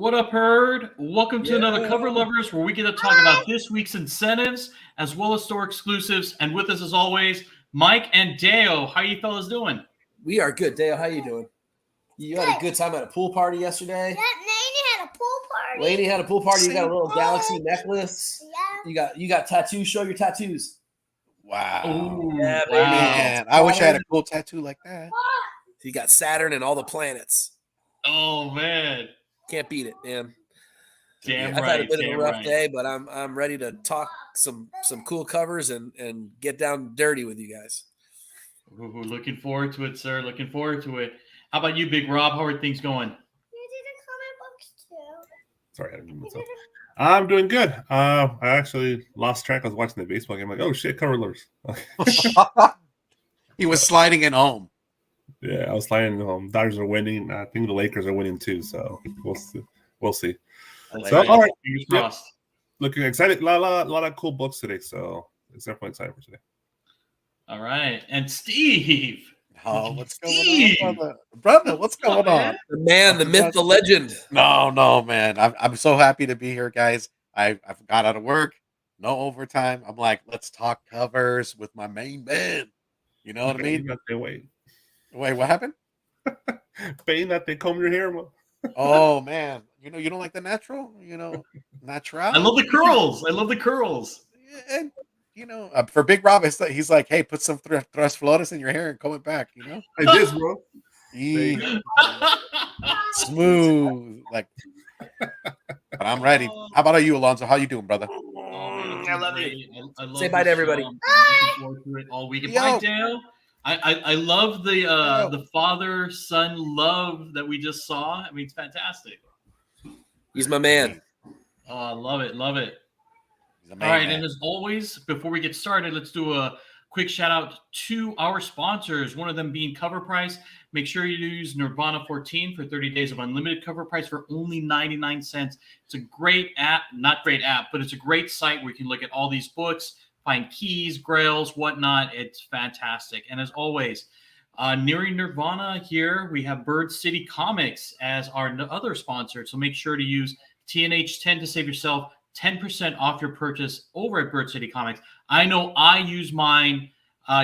What up, Herd? Welcome to another Cover Lovers, where we get to talk about this week's incentives as well as store exclusives. And with us, as always, Mike and Deo. How you fellas doing? We are good. Deo, how you doing? You had a good time at a pool party yesterday? Yeah, Laney had a pool party. Laney had a pool party. You got a little galaxy necklace. Yeah. You got tattoos. Show your tattoos. Wow. Ooh, Yeah, wow. Man, I wish I had a cool tattoo like that. You got Saturn and all the planets. Oh, man. Can't beat it, man. Damn I've right. had a bit of a rough right. day, but I'm ready to talk some cool covers and get down dirty with you guys. Ooh, looking forward to it, sir. Looking forward to it. How about you, Big Rob? How are things going? You did comic books too. Sorry, I didn't move myself. I'm doing good. I actually lost track. I was watching the baseball game. I'm like, oh shit, Cover Lovers. He was sliding in home. Yeah, I was sliding home. Dodgers are winning. I think the Lakers are winning too. So we'll see. So all right, Fingers crossed. looking excited. A lot of cool books today. So it's definitely excited for today. All right. And Steve. Oh, what's Steve. going on, brother? What's going on? The man, the myth, the legend. No, man. I'm so happy to be here, guys. I got out of work, no overtime. I'm like, let's talk covers with my main man. You know what I mean? Wait, What happened? Paying that they comb your hair. Oh man, you don't like the natural? Natural. I love the curls. I love the curls. And for Big Rob, he's like, hey, put some tres flores in your hair and comb it back. Like this, bro. Smooth, like. But I'm ready. How about you, Alonzo? How you doing, brother? I love it. I love Say bye to this everybody. show. I'm looking forward to it all weekend. Yo. Bye, Dale. I love the father-son love that we just saw. I mean, it's fantastic. He's my man. Oh, I love it. Love it. He's a All main right, man. and as always, before we get started, let's do a quick shout out to our sponsors, one of them being Cover Price. Make sure you use Nerdvana 14 for 30 days of unlimited cover price for only 99 cents. It's a great app, not great app, but it's a great site where you can look at all these books, find keys, grails, whatnot. It's fantastic. And as always, nearing Nerdvana here, we have Bird City Comics as our other sponsor. So make sure to use TNH10 to save yourself 10% off your purchase over at Bird City Comics. I know I used mine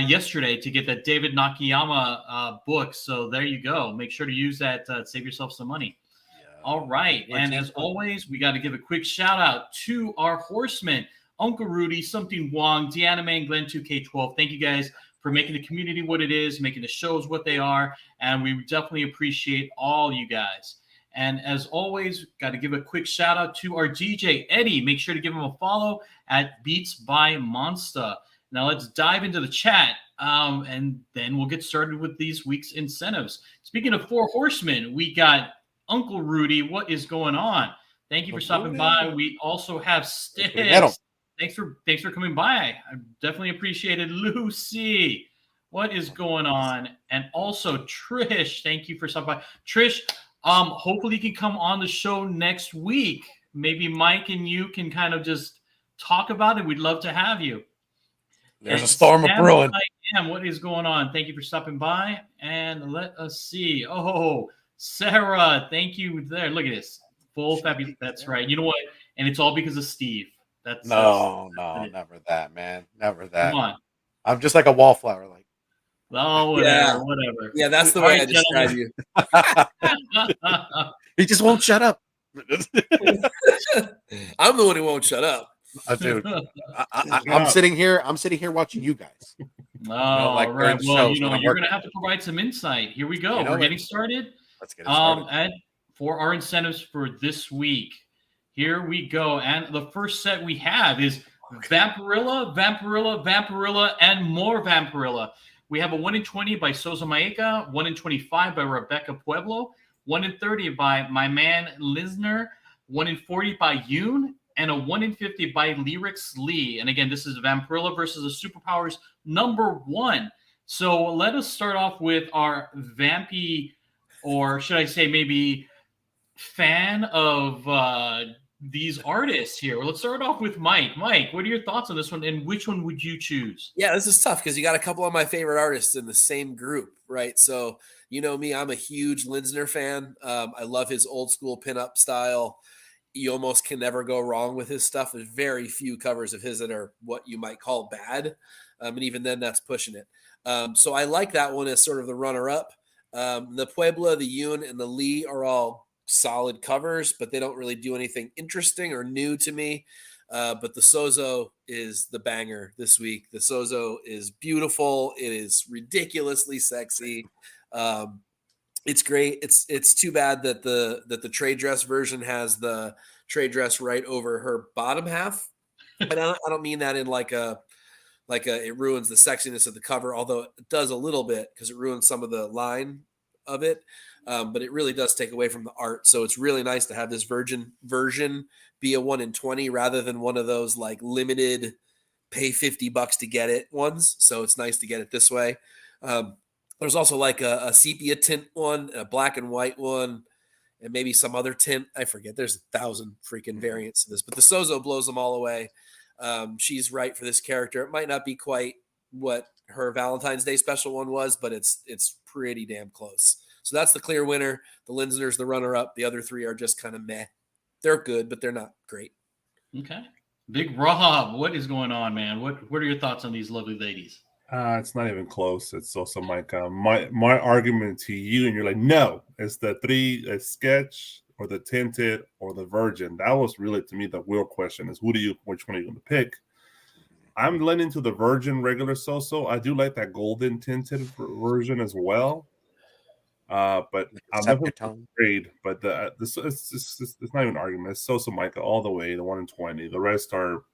yesterday to get that David Nakayama book. So there you go. Make sure to use that to save yourself some money. Yeah. All right. And as always, we got to give a quick shout out to our horsemen, Uncle Rudy, Something Wong, Deanna May, and Glenn 2K12. Thank you guys for making the community what it is, making the shows what they are. And we definitely appreciate all you guys. And as always, got to give a quick shout out to our DJ, Eddie. Make sure to give him a follow at Beats by Monster. Now let's dive into the chat, and then we'll get started with these week's incentives. Speaking of Four Horsemen, we got Uncle Rudy. What is going on? Thank you for stopping by. We also have Sticks. Thanks for coming by. I definitely appreciate it. Lucy, what is going on? And also Trish, thank you for stopping by. Trish, hopefully you can come on the show next week. Maybe Mike and you can kind of just talk about it. We'd love to have you. There's a storm of brewing. What is going on? Thank you for stopping by. And let us see. Oh, Sarah, thank you there. Look at this. Full fabulous. That's right. You know what? And it's all because of Steve. No, never that, man. Never that. Come on. I'm just like a wallflower. Like, oh, whatever. Yeah, that's the way I describe you. He just won't shut up. I'm the one who won't shut up. Dude, I'm sitting here watching you guys. Right. Well, you're going to have to provide some insight. Here we go. We're getting started. Let's get it started. And for our incentives for this week, here we go. And the first set we have is Vampirella, and more Vampirella. We have a 1 in 20 by Sosa Maeka, 1 in 25 by Rebecca Pueblo, 1 in 30 by my man Lisner, 1 in 40 by Yoon, and a 1 in 50 by Lyrics Lee. And again, this is Vampirella versus the Superpowers #1. So let us start off with our Vampy, or should I say maybe fan of these artists here. Well, let's start off with Mike. Mike, what are your thoughts on this one, and which one would you choose? Yeah, this is tough because you got a couple of my favorite artists in the same group, right? So you know me, I'm a huge Linsner fan. I love his old school pinup style. You almost can never go wrong with his stuff. There's very few covers of his that are what you might call bad, and even then, that's pushing it. So I like that one as sort of the runner-up. The Puebla, the Yoon, and the Lee are all solid covers, but they don't really do anything interesting or new to me. But the Sozo is the banger this week. The Sozo is beautiful. It is ridiculously sexy. It's great. It's too bad that the trade dress version has the trade dress right over her bottom half. And I don't mean that in like a it ruins the sexiness of the cover, although it does a little bit because it ruins some of the line of it. But it really does take away from the art. So it's really nice to have this virgin version be a 1 in 20 rather than one of those like limited pay $50 to get it ones. So it's nice to get it this way. There's also like a sepia tint one, a black and white one, and maybe some other tint. I forget. There's 1,000 freaking variants of this, but the Sozo blows them all away. She's right for this character. It might not be quite what her Valentine's Day special one was, but it's pretty damn close. So that's the clear winner. The Linsner's the runner-up. The other three are just kind of meh. They're good, but they're not great. Okay. Big Rob, what is going on, man? What are your thoughts on these lovely ladies? It's not even close. It's also like my argument to you, and you're like, no, it's the three sketch or the tinted or the virgin. That was really to me the real question: is which one are you going to pick? I'm leaning to the virgin regular Soso. I do like that golden tinted version as well. But I'm definitely afraid. But it's not even an argument. It's Soso Micah all the way, the 1 in 20. The rest are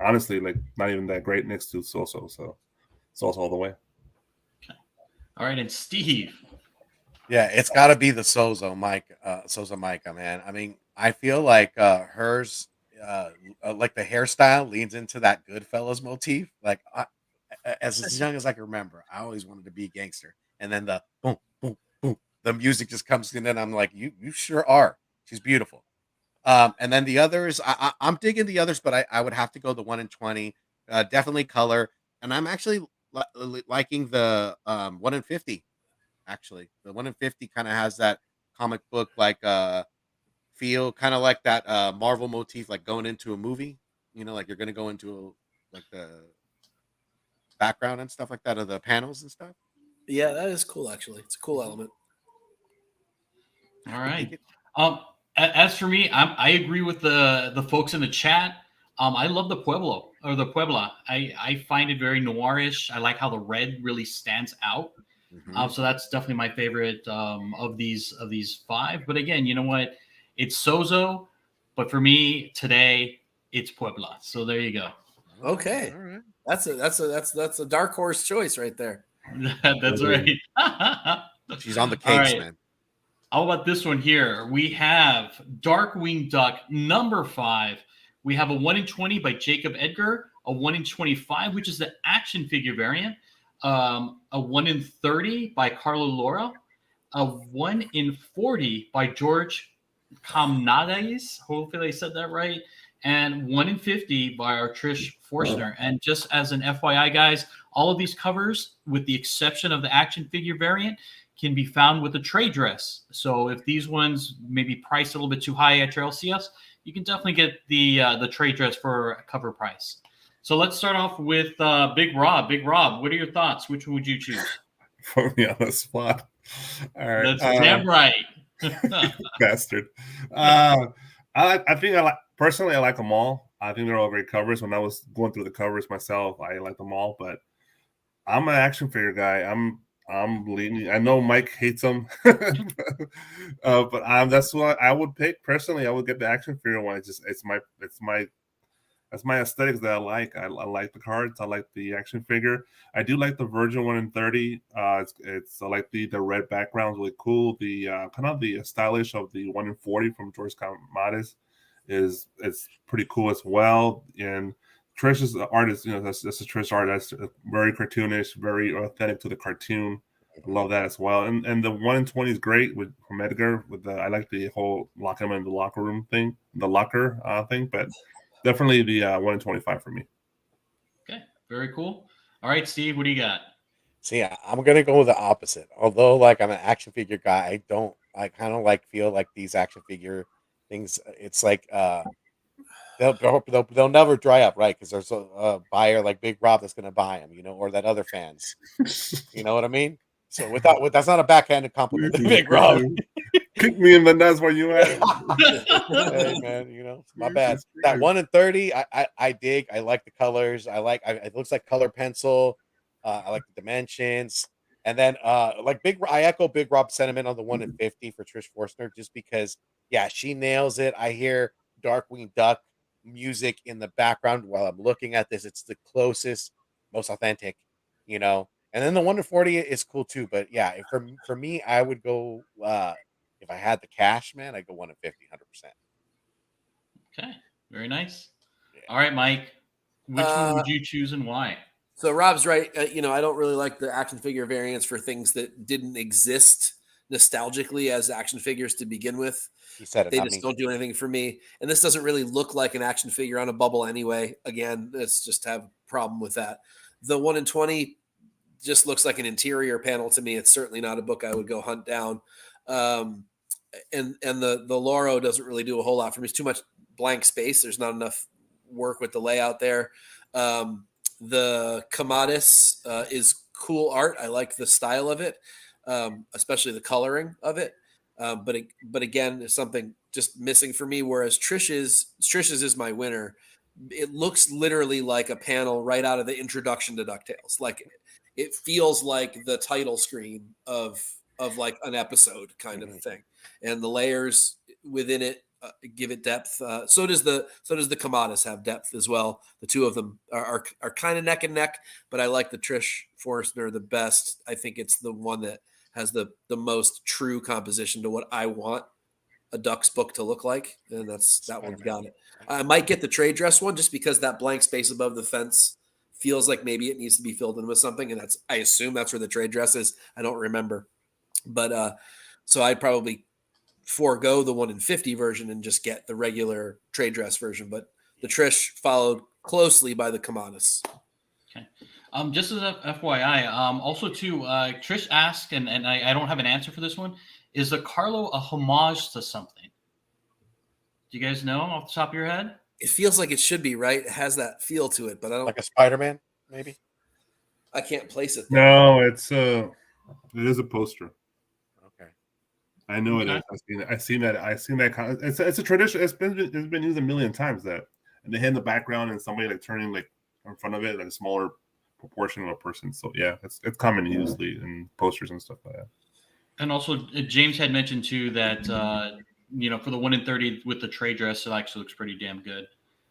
honestly like not even that great next to Soso. So Soso all the way. Okay. All right, and Steve. Yeah, it's got to be the Sozo Micah, man. I mean, I feel like hers, like the hairstyle leans into that Goodfellas motif. Like as young as I can remember, I always wanted to be a gangster. And then the boom, boom, boom, the music just comes in, and I'm like, you sure are. She's beautiful. And then the others, I'm digging the others, but I would have to go the 1 in 20. Definitely color, and I'm actually liking the 1 in 50. Actually, the 1 in 50 kind of has that comic book like feel, kind of like that Marvel motif, like going into a movie. You know, like you're gonna go into like the background and stuff like that, of the panels and stuff. Yeah, that is cool. Actually, it's a cool element. All right. As for me, I agree with the folks in the chat. I love the Puebla. I find it very noirish. I like how the red really stands out. Mm-hmm. So that's definitely my favorite of these five. But again, you know what? It's Sozo, but for me today, it's Puebla. So there you go. Okay, all right. That's a dark horse choice right there. That's right. She's on the case, man. How about this one here? We have Darkwing Duck number 5. We have a 1 in 20 by Jacob Edgar, a 1 in 25, which is the action figure variant, a 1 in 30 by Carlo Laura, a 1 in 40 by George Kamnades. Hopefully I said that right. And 1 in 50 by our Trish Forstner. And just as an FYI, guys, all of these covers, with the exception of the action figure variant, can be found with a trade dress. So if these ones may be priced a little bit too high at your LCS, you can definitely get the trade dress for a cover price. So let's start off with Big Rob. Big Rob, what are your thoughts? Which one would you choose? Put me on the spot. All right. That's damn right. Bastard. I think personally I like them all. I think they're all great covers. When I was going through the covers myself, I like them all. But I'm an action figure guy. I'm leaning. I know Mike hates them, but that's what I would pick personally. I would get the action figure one. It's my aesthetics that I like. I like the cards. I like the action figure. I do like the Virgin 1 in 30. I like the red background, really cool. The kind of the stylish of the 1 in 40 from George Kamnades is pretty cool as well. And Trish's art is, that's a Trish art that's very cartoonish, very authentic to the cartoon. I love that as well. And the 1 in 20 is great from Edgar. I like the whole lock him in the locker room thing, the locker thing, but definitely the 1 in 25 for me. Okay, very cool. All right, Steve, what do you got? See, I'm gonna go with the opposite. Although, like, I'm an action figure guy, I kind of like feel like these action figure things. It's like they'll never dry up, right? Because there's a buyer like Big Rob that's gonna buy them, or that other fans. You know what I mean? So that's not a backhanded compliment, to Big Rob. Kick me in the nuts where you at. Hey man, my bad. That 1 in 30, I dig. I like the colors. It looks like color pencil. I like the dimensions. And then like I echo Big Rob's sentiment on the 1 in 50 for Trish Forstner, just because she nails it. I hear Darkwing Duck music in the background while I'm looking at this. It's the closest, most authentic, And then the 1 in 40 is cool too. But for me, I would go if I had the cash, man, I'd go 1 in 50, 100%. Okay, very nice. All right, Mike, which one would you choose and why? So Rob's right. I don't really like the action figure variants for things that didn't exist nostalgically as action figures to begin with. He said it. They just don't do anything for me. And this doesn't really look like an action figure on a bubble anyway. Again, let's just have a problem with that. The 1 in 20 just looks like an interior panel to me. It's certainly not a book I would go hunt down. And the Loro doesn't really do a whole lot for me. It's too much blank space. There's not enough work with the layout there. The Commodus is cool art. I like the style of it, especially the coloring of it. But again, there's something just missing for me. Whereas Trish's is my winner. It looks literally like a panel right out of the introduction to DuckTales. Like it feels like the title screen of like an episode kind of a thing, and the layers within it give it depth. So does the Commodus have depth as well. The two of them are kind of neck and neck, but I like the Trish Forstner the best. I think it's the one that has the most true composition to what I want a Ducks book to look like, and that one's got it. I might get the trade dress one just because that blank space above the fence feels like maybe it needs to be filled in with something, and I assume that's where the trade dress is. I don't remember, but so I'd probably forego the 1 in 50 version and just get the regular trade dress version. But the Trish followed closely by the Commodus. Okay. Just as a FYI, also too, Trish asked, and I don't have an answer for this one. Is the Carlo a homage to something? Do you guys know off the top of your head? It feels like it should be, right? It has that feel to it, but I don't. Like a Spider-Man, maybe. I can't place it. No, it is a poster. Okay. I know it is. I've seen that. It's a tradition. It's been used a million times. That and they hit in the background and somebody like turning like in front of it, like a smaller proportion of a person. So yeah, it's common usually in posters and stuff like that. And also, James had mentioned too that for the 1 in 30 with the trade dress, it actually looks pretty damn good.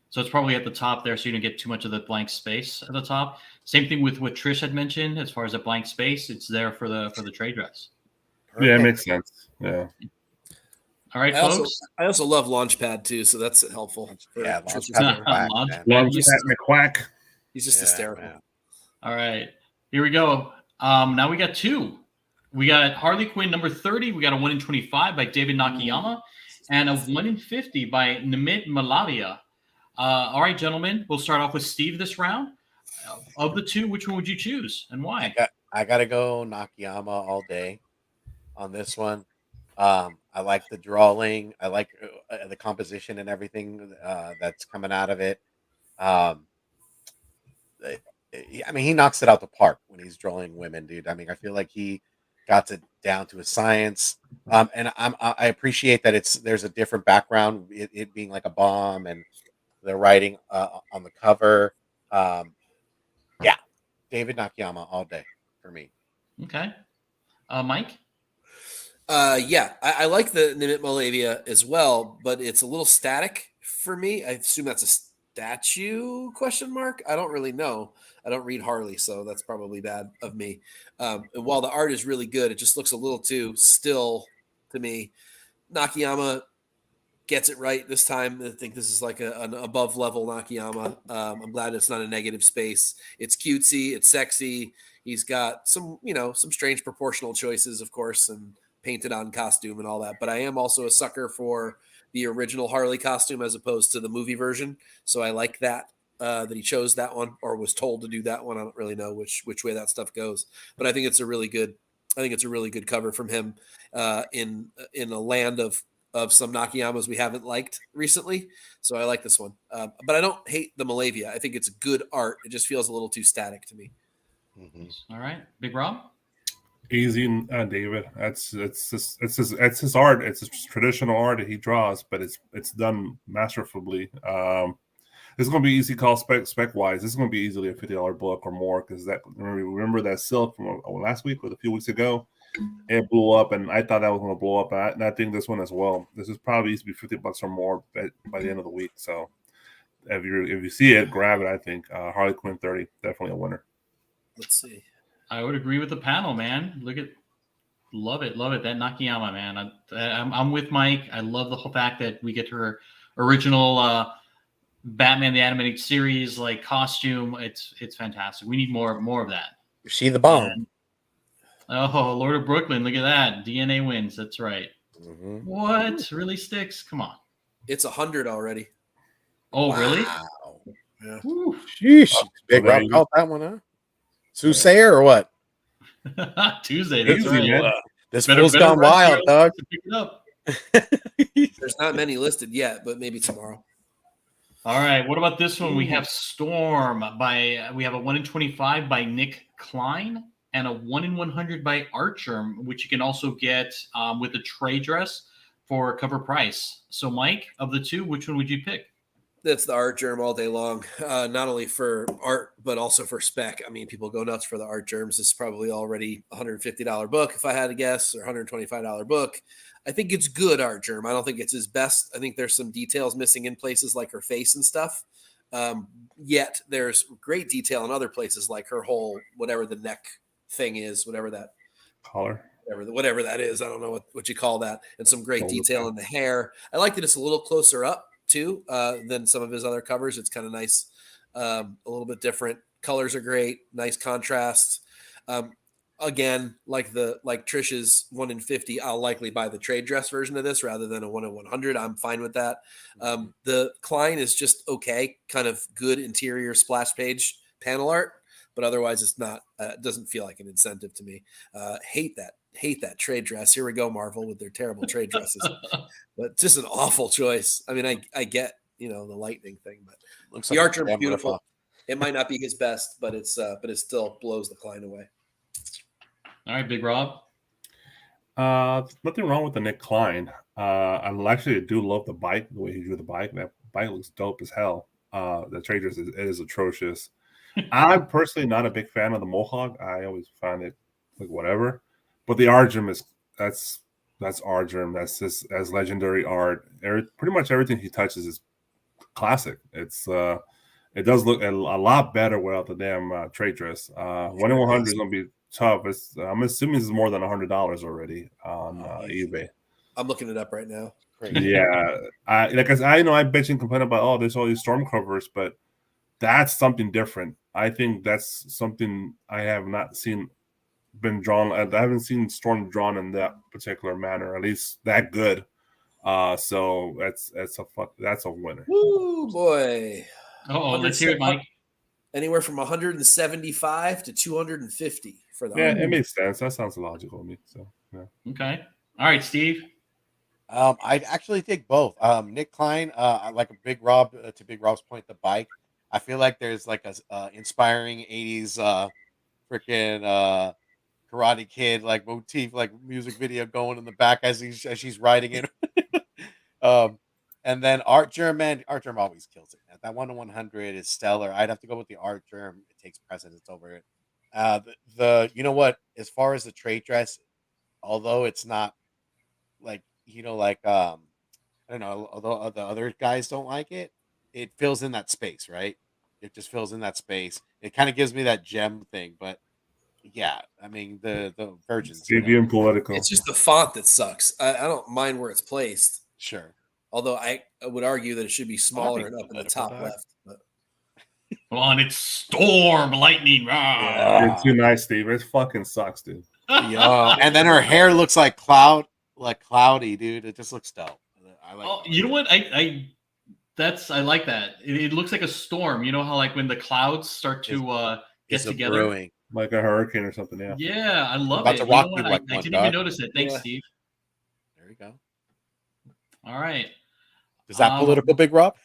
So it's probably at the top there, so you don't get too much of the blank space at the top. Same thing with what Trish had mentioned as far as a blank space. It's there for the trade dress. Yeah, it makes sense. Yeah. All right, I folks. I also love Launchpad too, so that's helpful. Yeah, Launchpad. McQuack. He's just hysterical. Man. All right, here we go. Now we got two. We got Harley Quinn number 30. We got a 1 in 25 by David Nakayama and a 1 in 50 by Nimit Malavia. All right, gentlemen, we'll start off with Steve this round. Of the two, which one would you choose and why? I got to go Nakayama all day on this one. I like the drawing. I like the composition and everything that's coming out of it. He knocks it out the park when he's drawing women, dude. I feel like he got it down to a science. And I appreciate that there's a different background, it being like a bomb and the writing on the cover. David Nakayama all day for me. Okay. Mike? I like the Nimit Malavia as well, but it's a little static for me. I assume that's a statue ? I don't really know. I don't read Harley, so that's probably bad of me. And while the art is really good, it just looks a little too still to me. Nakayama, gets it right this time. I think this is like an above level Nakayama. I'm glad it's not a negative space. It's cutesy, it's sexy. He's got some, some strange proportional choices, of course, and painted on costume and all that. But I am also a sucker for the original Harley costume as opposed to the movie version. So I like that he chose that one or was told to do that one. I don't really know which way that stuff goes, but I think it's a really good cover from him in a land of some Nakayamas we haven't liked recently. So I like this one. But I don't hate the Malavia. I think it's good art. It just feels a little too static to me. Mm-hmm. All right. Big Rob? Easy, David. It's his art. It's his traditional art that he draws, but it's done masterfully. This is going to be easy call spec wise. This is going to be easily a $50 book or more because that remember that Silk from last week or a few weeks ago, it blew up, and I thought that was going to blow up, and I think this one as well. This is probably used to be $50 or more by the end of the week. So if you see it, grab it. I think Harley Quinn 30 definitely a winner. Let's see. I would agree with the panel, man. Love it. That Nakayama, man. I'm with Mike. I love the whole fact that we get her original Batman the Animated Series like costume. It's fantastic. We need more of that. You see the bomb. And, Lord of Brooklyn, look at that. DNA wins. That's right. Mm-hmm. What? Really sticks? Come on. It's 100 already. Oh, Wow. really? Yeah. Whew. Sheesh. Big Rob called that one, huh? Soothsayer or what? Tuesday. That's Easy, right. man. This fool's gone wild, dog. To pick it up. There's not many listed yet, but maybe tomorrow. All right. What about this one? We have Storm we have a 1 in 25 by Nick Klein and a 1 in 100 by Archerm, which you can also get with a trade dress for cover price. So, Mike, of the two, which one would you pick? That's the art germ all day long, not only for art, but also for spec. I mean, people go nuts for the art germs. It's probably already $150 book, if I had to guess, or $125 book. I think it's good art germ. I don't think it's his best. I think there's some details missing in places like her face and stuff. Yet there's great detail in other places like her whole, whatever the neck thing is, whatever that Collar. Whatever that is. I don't know what you call that. And some great detail in the hair. I like that it's a little closer up too than some of his other covers. It's kind of nice, a little bit different. Colors are great, nice contrast. Again, like Trish's 1 in 50, I'll likely buy the trade dress version of this rather than a 1 in 100. I'm fine with that. The Klein is just okay, kind of good interior splash page panel art, but otherwise it's not. It doesn't feel like an incentive to me. Hate that trade dress. Here we go, Marvel, with their terrible trade dresses. But just an awful choice. I mean, I get, the lightning thing, but looks the Archer is beautiful. It might not be his best, but it still blows the Klein away. All right, Big Rob. Nothing wrong with the Nick Klein. I actually do love the bike, the way he drew the bike. That bike looks dope as hell. The trade dress is atrocious. I'm personally not a big fan of the Mohawk. I always find it like whatever. But the Argem that's Argem. That's just as legendary art. Pretty much everything he touches is classic. It does look a lot better without the damn trade dress. 1 in 100 is gonna be tough. I'm assuming it's more than $100 already on eBay. I'm looking it up right now. Yeah, I know I bet you can complain about there's all these storm covers, but that's something different. I think that's something I have not seen been drawn. I haven't seen Storm drawn in that particular manner, at least that good. So that's a winner. Woo boy! Let's hear it, Mike. Anywhere from 175 to 250 for the. Yeah, it makes sense. That sounds logical to me. So yeah. Okay. All right, Steve. I'd actually take both. Nick Klein, like a Big Rob, to Big Rob's point, the bike. I feel like there's like a inspiring 80s freaking Karate Kid like motif, like music video going in the back as she's riding it. And then Art Germ always kills it. That 1 in 100 is stellar. I'd have to go with the Art Germ. It takes precedence over it. You know what? As far as the trade dress, although it's not like I don't know, although the other guys don't like it, it fills in that space, right? It just fills in that space. It kind of gives me that gem thing, but yeah, I mean the virgins. Stevie and political. It's just the font that sucks. I don't mind where it's placed. Sure. Although I would argue that it should be smaller be and up in the political, top dog. left. But Come on, it's Storm Lightning. Yeah. You're too nice, Steve. It fucking sucks, dude. Yo, and then her hair looks like cloudy, dude. It just looks dope. I like. Oh, you know what? I like that. It looks like a storm. You know how like when the clouds start to get It's together. brewing. Like a hurricane or something. Yeah. Yeah, I love About it. to You know rock what? you like I one, didn't dog. even notice it. Thanks, Yeah. Steve. There you go. All right. Is that political, Big Rob?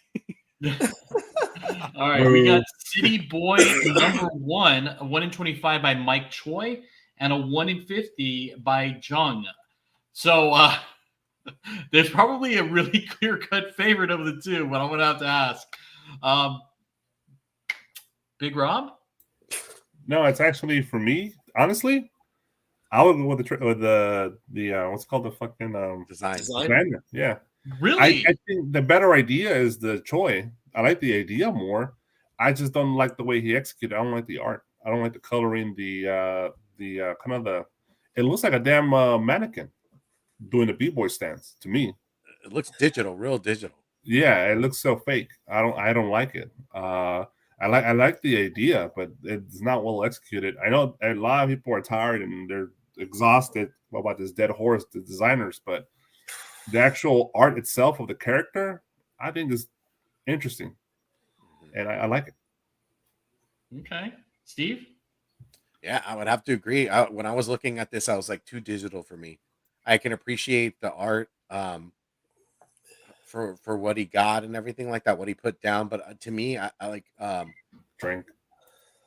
All right, we got City Boy number 1, a 1 in 25 by Mike Choi, and a 1 in 50 by Jung. So there's probably a really clear-cut favorite of the two, but I'm gonna have to ask. Big Rob? No, it's actually for me. Honestly, I would go with the what's it called, the fucking Design. design. Yeah. Really? I think the better idea is the Choi. I like the idea more. I just don't like the way he executed. I don't like the art. I don't like the coloring. The kind of the. It looks like a damn mannequin doing the b-boy stance to me. It looks digital, real digital. Yeah, it looks so fake. I don't like it. I like the idea, but it's not well executed. I know a lot of people are tired and they're exhausted about this dead horse, the designers, but the actual art itself of the character, I think is interesting, and I like it. Okay. Steve? Yeah, I would have to agree. When I was looking at this, I was like, too digital for me. I can appreciate the art for what he got and everything like that, what he put down. But to me, I like Drink.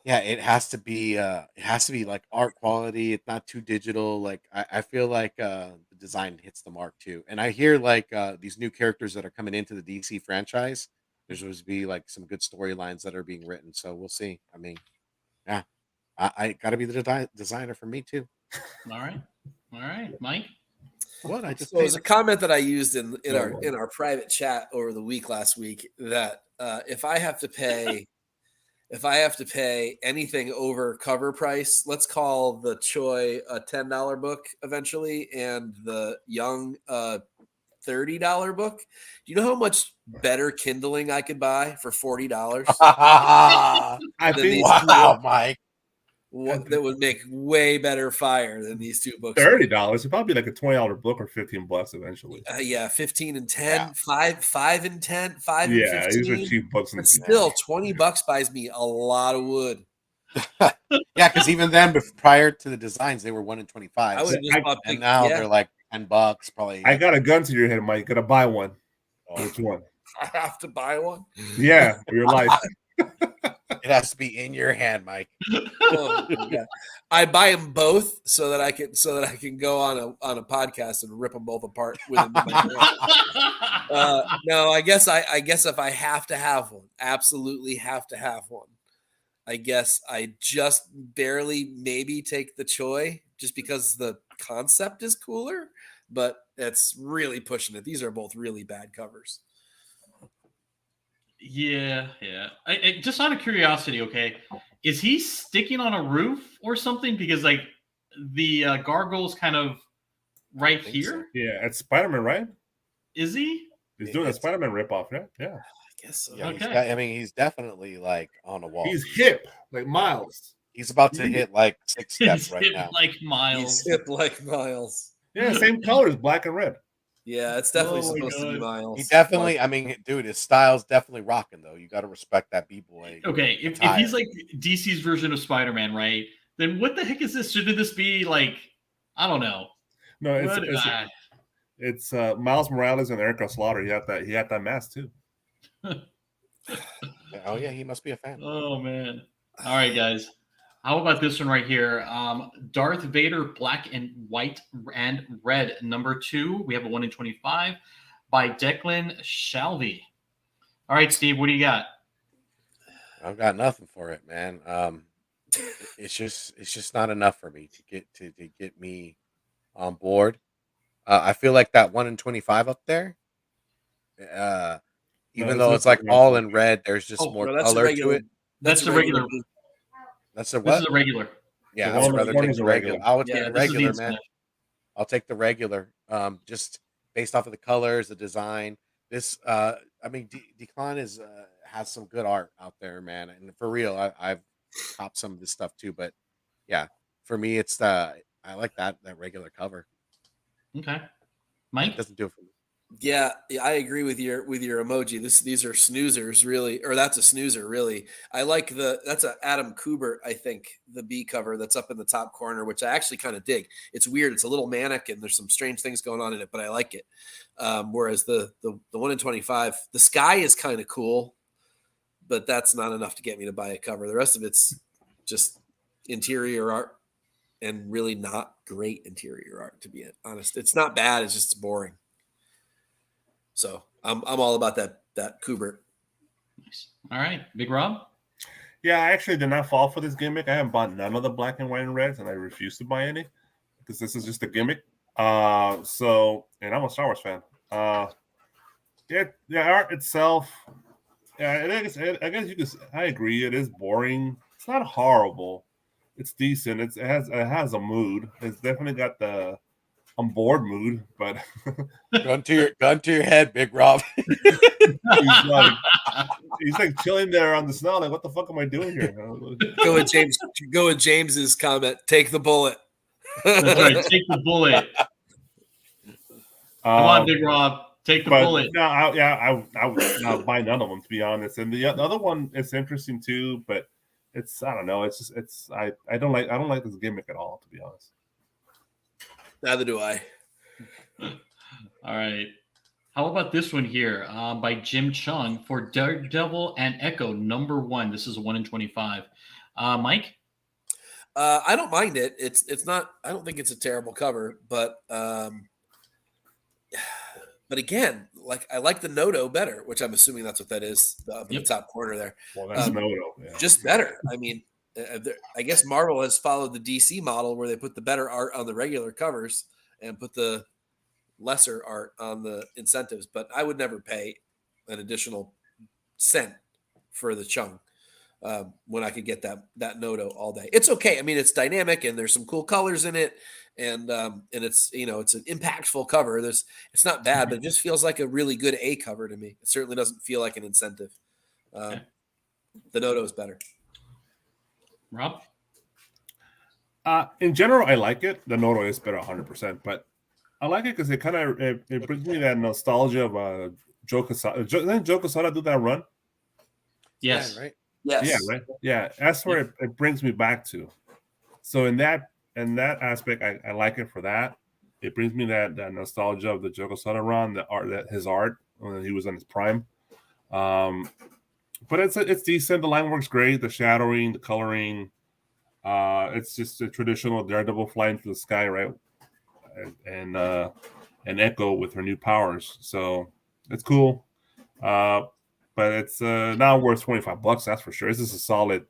yeah, it has to be like art quality. It's not too digital. Like I feel like the design hits the mark too. And I hear like these new characters that are coming into the DC franchise. There's supposed to be like some good storylines that are being written. So we'll see. I mean, yeah, I gotta be the designer for me too. All right. Mike? What I just so it was a paid- comment that I used in our private chat over the week last week that if I have to pay anything over cover price, let's call the Choi a $10 book eventually, and the Young $30 book. Do you know how much better kindling I could buy for $40? I think wow, Mike. That would make way better fire than these two books. $30. It'd probably be like a $20 book or $15 eventually. Yeah, 15 and 10, Yeah. 5 and 10, 5 and 15. Yeah, these are cheap books. But still, $20 buys me a lot of wood. Yeah, because even then, prior to the designs, they were 1 in 25. I would have just bought And big, now yeah. they're like $10, probably. I got a gun to your head, Mike. You gotta buy one. Oh, Which one? I have to buy one. Yeah, for your life. it has to be in your hand, Mike. Oh, yeah. I buy them both so that I can go on a podcast and rip them both apart with them in my hand. No, I guess if I have to have one, absolutely have to have one. I guess I just barely maybe take the Choi just because the concept is cooler, but it's really pushing it. These are both really bad covers. Yeah. I just out of curiosity, okay, is he sticking on a roof or something? Because like the gargoyle's kind of right think here. so. Yeah, it's Spider-Man, right? Is he? He's doing a It's- Spider-Man ripoff, yeah. Yeah. I guess so. Yeah, Okay. he's definitely like on a wall. He's hip, like Miles. He's about to hit like 6 steps He's right hip now. like Miles. He's hip like Miles. Yeah, same colors, black and red. Yeah, it's definitely Oh my supposed to be God. Miles. He definitely, I mean, dude, his style's definitely rocking though. You got to respect that b-boy. Okay, if he's like DC's version of Spider-Man, right? Then what the heck is this? Shouldn't this be like, I don't know. No, What- it's Miles Morales and Erica Slaughter. He had that mask too. Oh yeah, he must be a fan. Oh man. All right, guys. How about this one right here? Darth Vader, black and white and red, number 2. We have a 1 in 25 by Declan Shalvey. All right, Steve, what do you got? I've got nothing for it, man. It's just not enough for me to get me on board. I feel like that 1 in 25 up there. Even though it's like all in red, there's just more color to it. That's the regular. That's a This what? is a regular. Yeah, The I'd one rather with take is the a regular. regular. I would Yeah, take the this is the regular, man. incentive. I'll take the regular. Just based off of the colors, the design. This, I mean, Declan is has some good art out there, man. And for real, I've copped some of this stuff too. But yeah, for me, it's I like that regular cover. Okay. It Mike? doesn't do it for me. Yeah, I agree with your emoji. These are snoozers, really, or that's a snoozer, really. I like that's a Adam Kubert, I think, the B cover that's up in the top corner, which I actually kind of dig. It's weird. It's a little manic, and there's some strange things going on in it, but I like it. Whereas the 1 in 25, the sky is kind of cool, but that's not enough to get me to buy a cover. The rest of it's just interior art, and really not great interior art, to be honest. It's not bad. It's just boring. So I'm all about that Kubert. Nice. All right. Big Rob? Yeah, I actually did not fall for this gimmick. I haven't bought none of the black and white and reds, and I refuse to buy any because this is just a gimmick. And I'm a Star Wars fan. The art itself, yeah, I guess you could. I agree. It is boring. It's not horrible. It's decent. It has a mood. It's definitely got the on board mood, but gun to your head, Big Rob. he's like chilling there on the snow. Like, what the fuck am I doing here? Go with James's comment. Take the bullet. That's right. Take the bullet. Come on, Big Rob. Take the bullet. No, I would not buy none of them, to be honest. And the other one is interesting too, but I don't know. I don't like this gimmick at all, to be honest. Neither do I. All right. How about this one here by Jim Chung for Daredevil and Echo #1. This is a 1 in 25. Mike? I don't mind it. It's not. I don't think it's a terrible cover, but again, like I like the Noto better, which I'm assuming that's what that is up in the top corner there. Well, that's Noto. Yeah. Just better. I mean, I guess Marvel has followed the DC model where they put the better art on the regular covers and put the lesser art on the incentives, but I would never pay an additional cent for the Chung when I could get that Noto all day. It's okay. I mean, it's dynamic and there's some cool colors in it, and it's it's an impactful cover. It's not bad, but it just feels like a really good A cover to me. It certainly doesn't feel like an incentive. The Noto is better. Rob? In general, I like it. The Noto is better 100%, but I like it because it kind of it brings me that nostalgia of Joe Quesada. Didn't Joe Quesada do that run? Yes. Yeah, right. Yes. Yeah, right. Yeah, that's where it brings me back to. So in that aspect, I like it for that. It brings me that nostalgia of the Joe Quesada run, his art when he was in his prime. But it's decent. The line works great. The shadowing, the coloring. It's just a traditional Daredevil flying through the sky, right? And Echo with her new powers. So it's cool. But it's not worth $25. That's for sure. This is a solid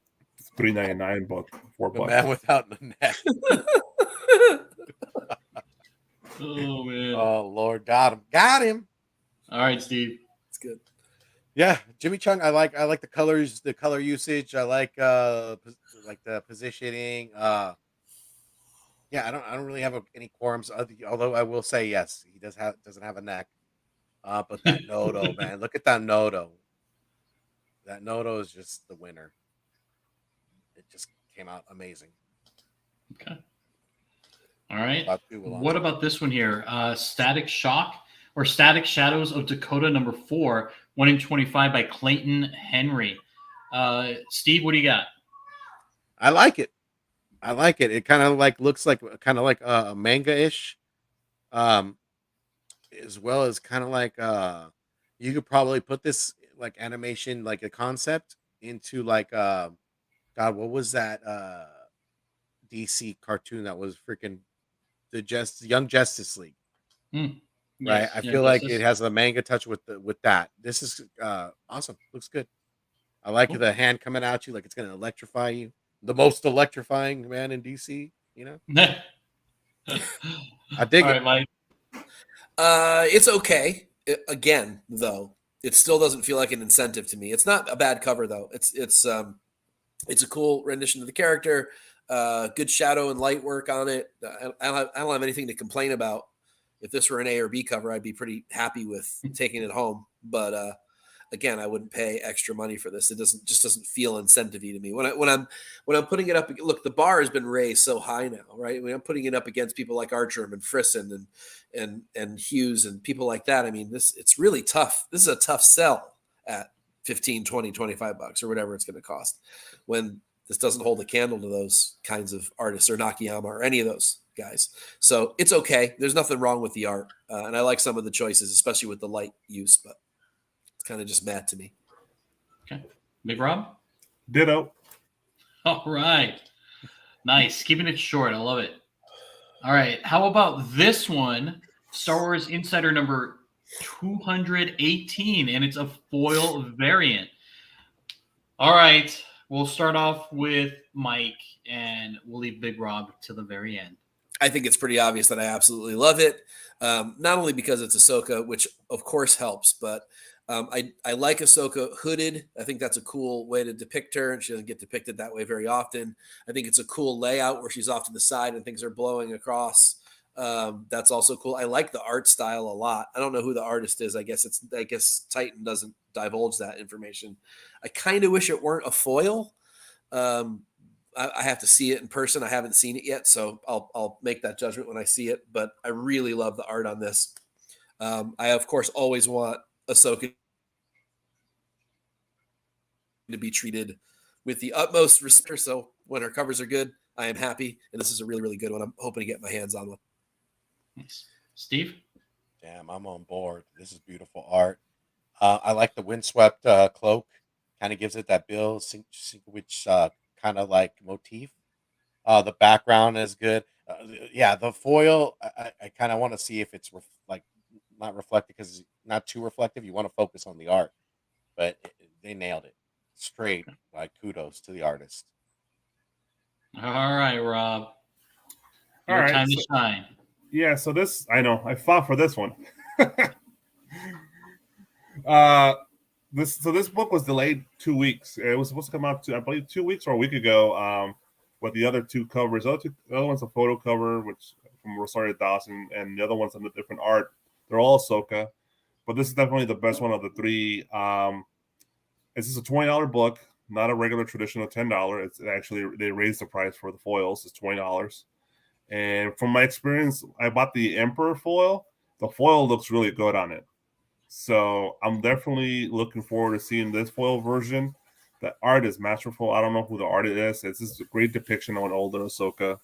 $3.99 book, $4. The man without the net. Oh man. Oh Lord, got him. All right, Steve. It's good. Yeah, Jimmy Chung. I like the colors, the color usage. I like the positioning. Yeah, I don't really have any quorums. Although I will say yes, he doesn't have a neck. But that Noto, man, look at that Noto. That Noto is just the winner. It just came out amazing. Okay. All right. What What about this one here? Static Shock or Static Shadows of Dakota #4, 1 in 25 by Clayton Henry. Steve, what do you got? I like it. It kind of like looks like a manga-ish, as well as kind of like you could probably put this like animation, like a concept into like God, what was that DC cartoon that was freaking Young Justice League? Right. Yes, I feel like it has a manga touch with that. This is awesome. Looks good. I like the hand coming at you like it's gonna electrify you. The most electrifying man in DC, I dig it. All right, Mike. It's okay. Again, though, it still doesn't feel like an incentive to me. It's not a bad cover, though. It's a cool rendition of the character. Good shadow and light work on it. I don't have anything to complain about. If this were an A or B cover, I'd be pretty happy with taking it home. But again, I wouldn't pay extra money for this. It doesn't feel incentive-y to me. When I'm putting it up, look, the bar has been raised so high now, right? When I'm putting it up against people like Archer and Frisson and Hughes and people like that, I mean, it's really tough. This is a tough sell at 15, 20, 25 bucks or whatever it's going to cost, when this doesn't hold a candle to those kinds of artists or Nakayama or any of those guys. So it's okay. There's nothing wrong with the art. And I like some of the choices, especially with the light use, but it's kind of just mad to me. Okay. Big Rob? Ditto. All right. Nice. Keeping it short. I love it. All right. How about this one? Star Wars Insider number 218, and it's a foil variant. All right. We'll start off with Mike, and we'll leave Big Rob to the very end. I think it's pretty obvious that I absolutely love it. Not only because it's Ahsoka, which of course helps, but I like Ahsoka hooded. I think that's a cool way to depict her, and she doesn't get depicted that way very often. I think it's a cool layout where she's off to the side and things are blowing across. That's also cool. I like the art style a lot. I don't know who the artist is. I guess Titan doesn't divulge that information. I kind of wish it weren't a foil. I have to see it in person. I haven't seen it yet, so I'll make that judgment when I see it. But I really love the art on this. I of course always want Ahsoka to be treated with the utmost respect. So when her covers are good, I am happy, and this is a really, really good one. I'm hoping to get my hands on one. Nice. Steve? Damn, I'm on board. This is beautiful art. I like the windswept cloak. Kind of gives it that Bill which kind of like motif. The background is good. Yeah, the foil, I kind of want to see if it's not reflective, because it's not too reflective. You want to focus on the art, but they nailed it. Straight, like, kudos to the artist. All right, Rob. All Your right, time to shine. Yeah, so this, I know, I fought for this one. This book was delayed 2 weeks. It was supposed to come out, I believe, 2 weeks or a week ago. With the other two covers, the other one's a photo cover, which from Rosario Dawson, and the other one's on a different art. They're all Ahsoka, but this is definitely the best one of the three. This is a $20 book, not a regular traditional $10. It's actually, they raised the price for the foils. It's $20. And from my experience, I bought the Emperor foil. The foil looks really good on it. So I'm definitely looking forward to seeing this foil version. The art is masterful. I don't know who the artist is. It's just a great depiction of an older Ahsoka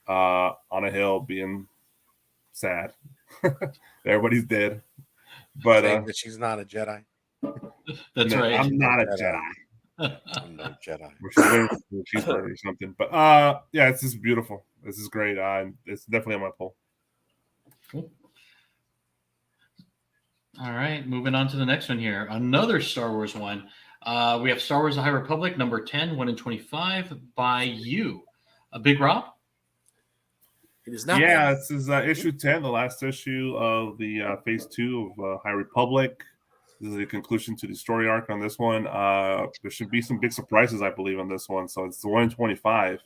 on a hill being sad. Everybody's dead. But saying that she's not a Jedi. That's right. I'm not a Jedi. I'm no Jedi. She's or something. But yeah, it's just beautiful. This is great. It's definitely on my poll. Cool. All right, moving on to the next one here. Another Star Wars one. We have Star Wars: The High Republic, number 10, 1 in 25 by you. A Big Rob? It is not. Yeah, this is issue 10, the last issue of the phase 2 of High Republic. This is the conclusion to the story arc on this one. There should be some big surprises, I believe, on this one. So it's the 1 in 25.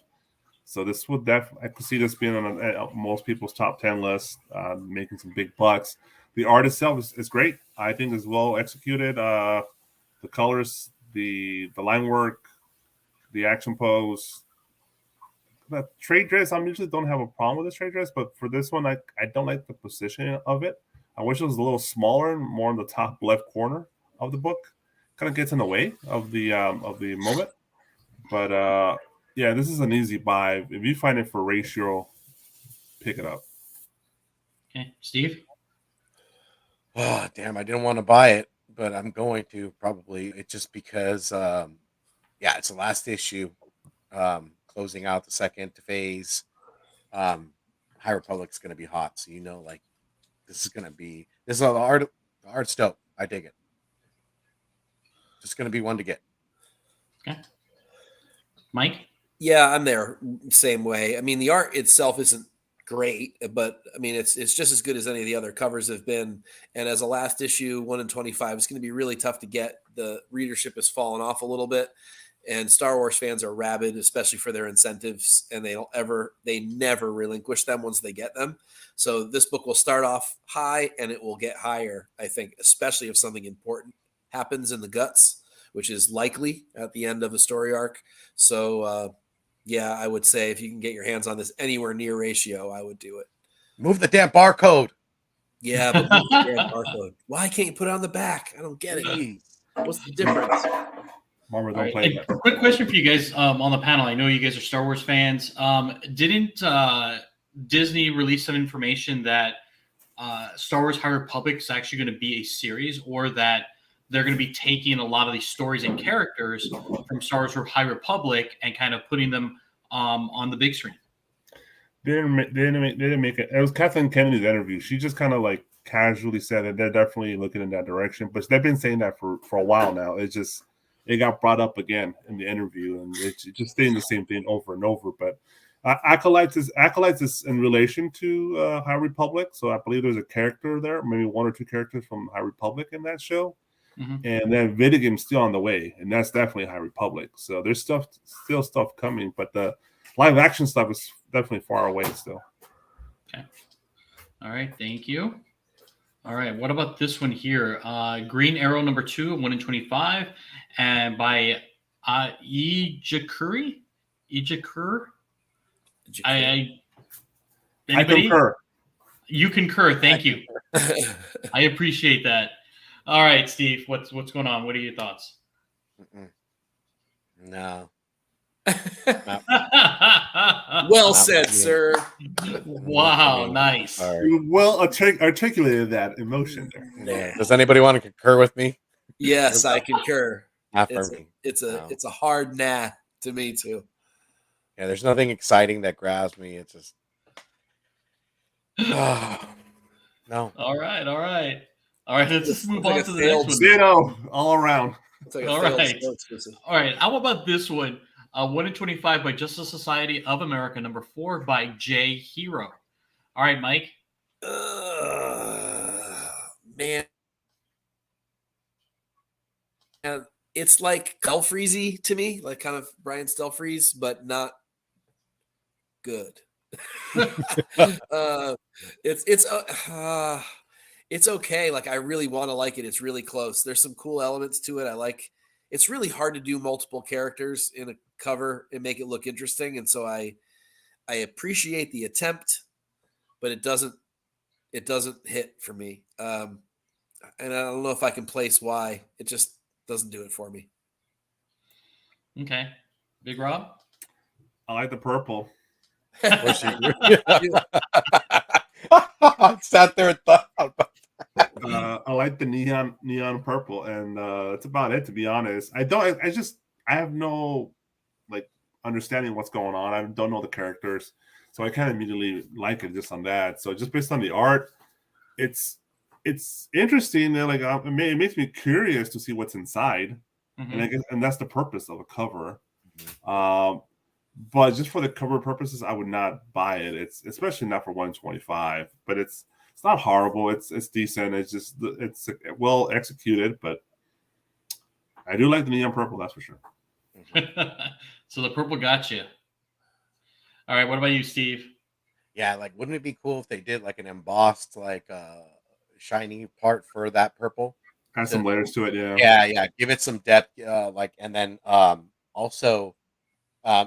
So this would definitely, I could see this being on most people's top 10 list, making some big bucks. The art itself is great. I think it's well executed. The colors, the line work, the action pose. The trade dress, I usually don't have a problem with this trade dress, but for this one, I don't like the position of it. I wish it was a little smaller and more in the top left corner of the book. Kind of gets in the way of the moment. But yeah, this is an easy buy. If you find it for ratio, pick it up. Okay, Steve? Oh, damn, I didn't want to buy it, but I'm going to probably. It's just because, yeah, it's the last issue, closing out the second phase. High Republic's going to be hot, so like this is the art. The art's dope. I dig it. Just going to be one to get. Okay, Mike? Yeah, I'm there. Same way. I mean, the art itself isn't great, but I mean, it's just as good as any of the other covers have been. And as a last issue, 1 in 25, it's going to be really tough to get. The readership has fallen off a little bit, And Star Wars fans are rabid, especially for their incentives, and they never relinquish them once they get them. So this book will start off high and it will get higher, I think, especially if something important happens in the guts, which is likely at the end of the story arc. So, yeah, I would say if you can get your hands on this anywhere near ratio, I would do it. Move the damn barcode. Yeah, but move the damn barcode. Why can't you put it on the back? I don't get it. Jeez. What's the difference? Marvel don't All right. play And that. quick question for you guys on the panel. I know you guys are Star Wars fans. Didn't Disney release some information that Star Wars High Republic is actually going to be a series, or that they're going to be taking a lot of these stories and characters from Star Wars High Republic and kind of putting them on the big screen? They didn't make it. It was Kathleen Kennedy's interview. She just kind of like casually said that they're definitely looking in that direction, but they've been saying that for a while now. It got brought up again in the interview, and it's just saying the same thing over and over. But Acolytes is in relation to High Republic, so I believe there's a character there, maybe one or two characters from High Republic in that show. Mm-hmm. And then Vidigam's still on the way, and that's definitely High Republic. So there's still stuff coming, but the live action stuff is definitely far away still. Okay. All right. Thank you. All right. What about this one here? Green Arrow number 2, 1 in 25, and by Ijakuri. I concur. You concur. Thank you. I appreciate that. All right, Steve, what's going on? What are your thoughts? No. Well said, sir. Wow, nice. You well articulated that emotion there. Yeah. Does anybody want to concur with me? Yes, I concur. Not for me. It's a hard nah to me too. Yeah, there's nothing exciting that grabs me. It's just no. All right. Let's just move on to the failed next one. Zero all around. It's like a All failed right. sports quiz. All right. How about this one? 1 in 25 by Justice Society of America, number 4 by J Hero. All right, Mike. Man. And it's like Stelfreezy to me, like kind of Brian Stelfreeze, but not good. It's okay. Like I really want to like it. It's really close. There's some cool elements to it. It's really hard to do multiple characters in a cover and make it look interesting. And so I appreciate the attempt, but it doesn't hit for me. And I don't know if I can place why. It just doesn't do it for me. Okay. Big Rob? I like the purple. I sat there and thought about I like the neon purple, and that's about it. To be honest, I have no like understanding what's going on. I don't know the characters, so I kind of immediately like it just on that. So just based on the art, it's interesting. Like it makes me curious to see what's inside, Mm-hmm. and that's the purpose of a cover. But just for the cover purposes, I would not buy it. It's especially not for 125. But it's not horrible. It's decent. It's well executed. But I do like the neon purple. That's for sure. So the purple got you. All right. What about you, Steve? Yeah, like wouldn't it be cool if they did like an embossed like shiny part for that purple? Has some layers to it. Yeah. Give it some depth. And then also.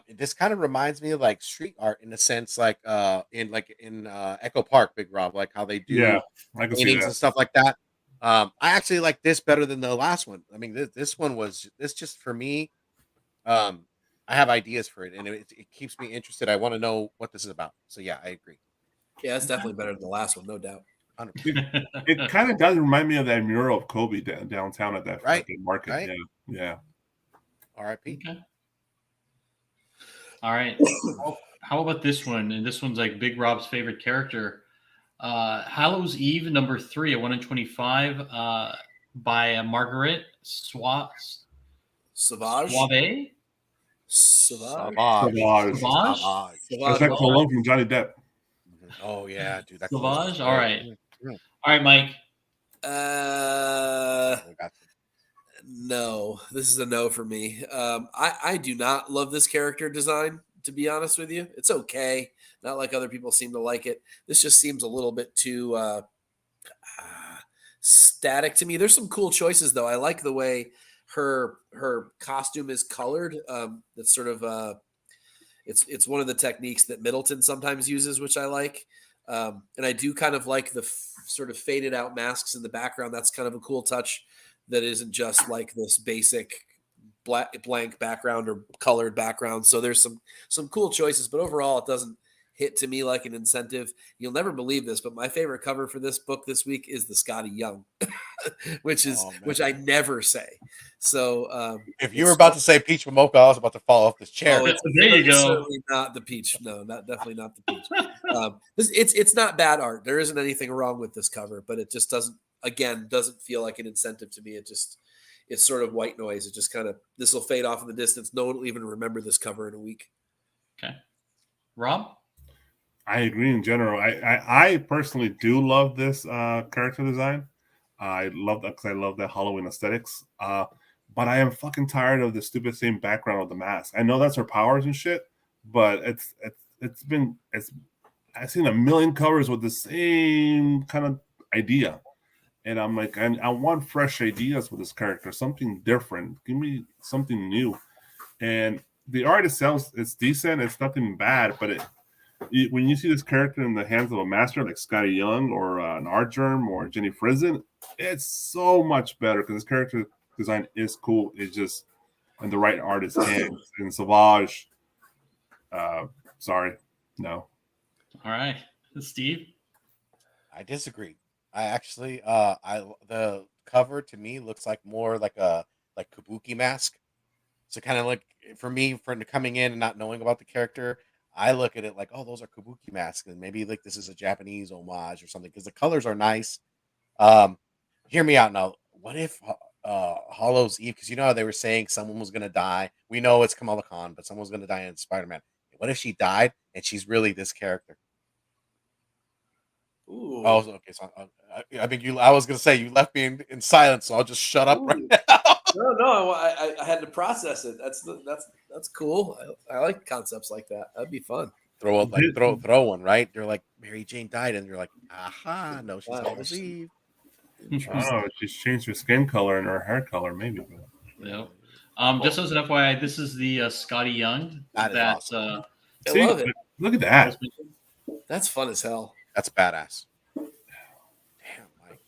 This kind of reminds me of like street art in a sense, like in Echo Park, Big Rob, like how they do paintings and stuff like that. I actually like this better than the last one. I mean, this just for me. I have ideas for it, and it keeps me interested. I want to know what this is about. So yeah, I agree. Yeah, it's definitely better than the last one, no doubt. It kind of does remind me of that mural of Kobe downtown at that market. Right? Yeah. R.I.P. Okay. All right. How about this one? And this one's like Big Rob's favorite character. Hallows Eve, number 3, at 1 in 25, by Margaret Savage. Savage. That's like Cologne from Johnny Depp. Oh yeah, dude. That's Savage. All right. All right, Mike. No, this is a no for me. I do not love this character design, to be honest with you. It's okay. Not like other people seem to like it. This just seems a little bit too static to me. There's some cool choices though. I like the way her costume is colored. It's sort of it's one of the techniques that Middleton sometimes uses, which I like. And I do kind of like the sort of faded out masks in the background. That's kind of a cool touch that isn't just like this basic blank background or colored background. So there's some cool choices, but overall it doesn't hit to me like an incentive. You'll never believe this, but my favorite cover for this book this week is the Scotty Young, which I never say. So If you were about to say Peach Momoka, I was about to fall off this chair. There you go. Certainly not the peach. No, definitely not the peach. It's not bad art. There isn't anything wrong with this cover, but it just doesn't feel like an incentive to me. It's sort of white noise. It just kind of, this will fade off in the distance. No one will even remember this cover in a week. Okay. Rob? I agree in general. I personally do love this character design. I love that because I love that Halloween aesthetics. But I am fucking tired of the stupid same background of the mask. I know that's her powers and shit, but I've seen a million covers with the same kind of idea. And I'm like, I want fresh ideas with this character, something different. Give me something new. And the art itself, it's decent. It's nothing bad, but when you see this character in the hands of a master like Scotty Young or an Art Germ or Jenny Frizen, it's so much better because this character design is cool. It's just in the right artist's hands. And Savage, sorry, no. All right, Steve. I disagree. I actually, the cover to me looks like more like a kabuki mask. So kind of like for me, for coming in and not knowing about the character, I look at it like, oh, those are kabuki masks, and maybe like this is a Japanese homage or something because the colors are nice. Hear me out now. What if Hallows Eve? Because you know how they were saying someone was gonna die. We know it's Kamala Khan, but someone's gonna die in Spider-Man. What if she died and she's really this character? Ooh. Oh, okay. So I think you. I was gonna say you left me in silence, so I'll just shut up right now. No, I had to process it. That's cool. I like concepts like that. That'd be fun. Throw one, right? They're like Mary Jane died, and you're like, aha, no, she's Hallows Eve. Oh, she's changed her skin color and her hair color, maybe. Yeah. Just as an FYI, this is the Scotty Young. That is awesome. I love it. Look at that. That's fun as hell. That's badass. Damn, Mike.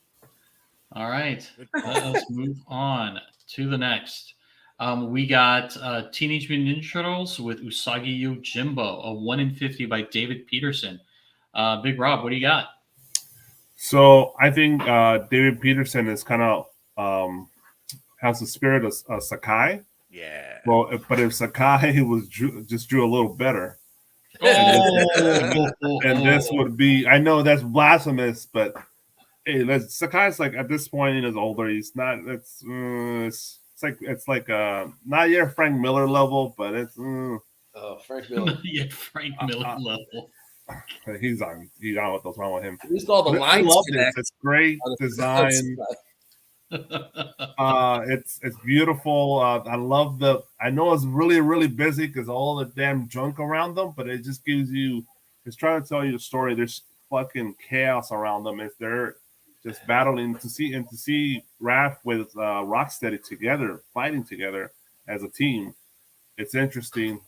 All right, let us move on to the next. We got Teenage Mutant Ninja Turtles with Usagi Yojimbo, a 1 in 50 by David Peterson. Big Rob, what do you got? So I think David Peterson is kind of has the spirit of Sakai. Yeah. Well, but if Sakai just drew a little better, and this would be, I know that's blasphemous, but hey, Sakai's like at this point in his older, he's not. It's like not yet Frank Miller level, but it's Frank Miller. Yeah, Frank Miller level. He's on what's wrong with him. At least all the lines. I love this. It's great design. It's beautiful. I love I know it's really, really busy because all the damn junk around them, but it just gives you. It's trying to tell you a story. There's fucking chaos around them. If they're just battling to see Raph with Rocksteady together, fighting together as a team. It's interesting.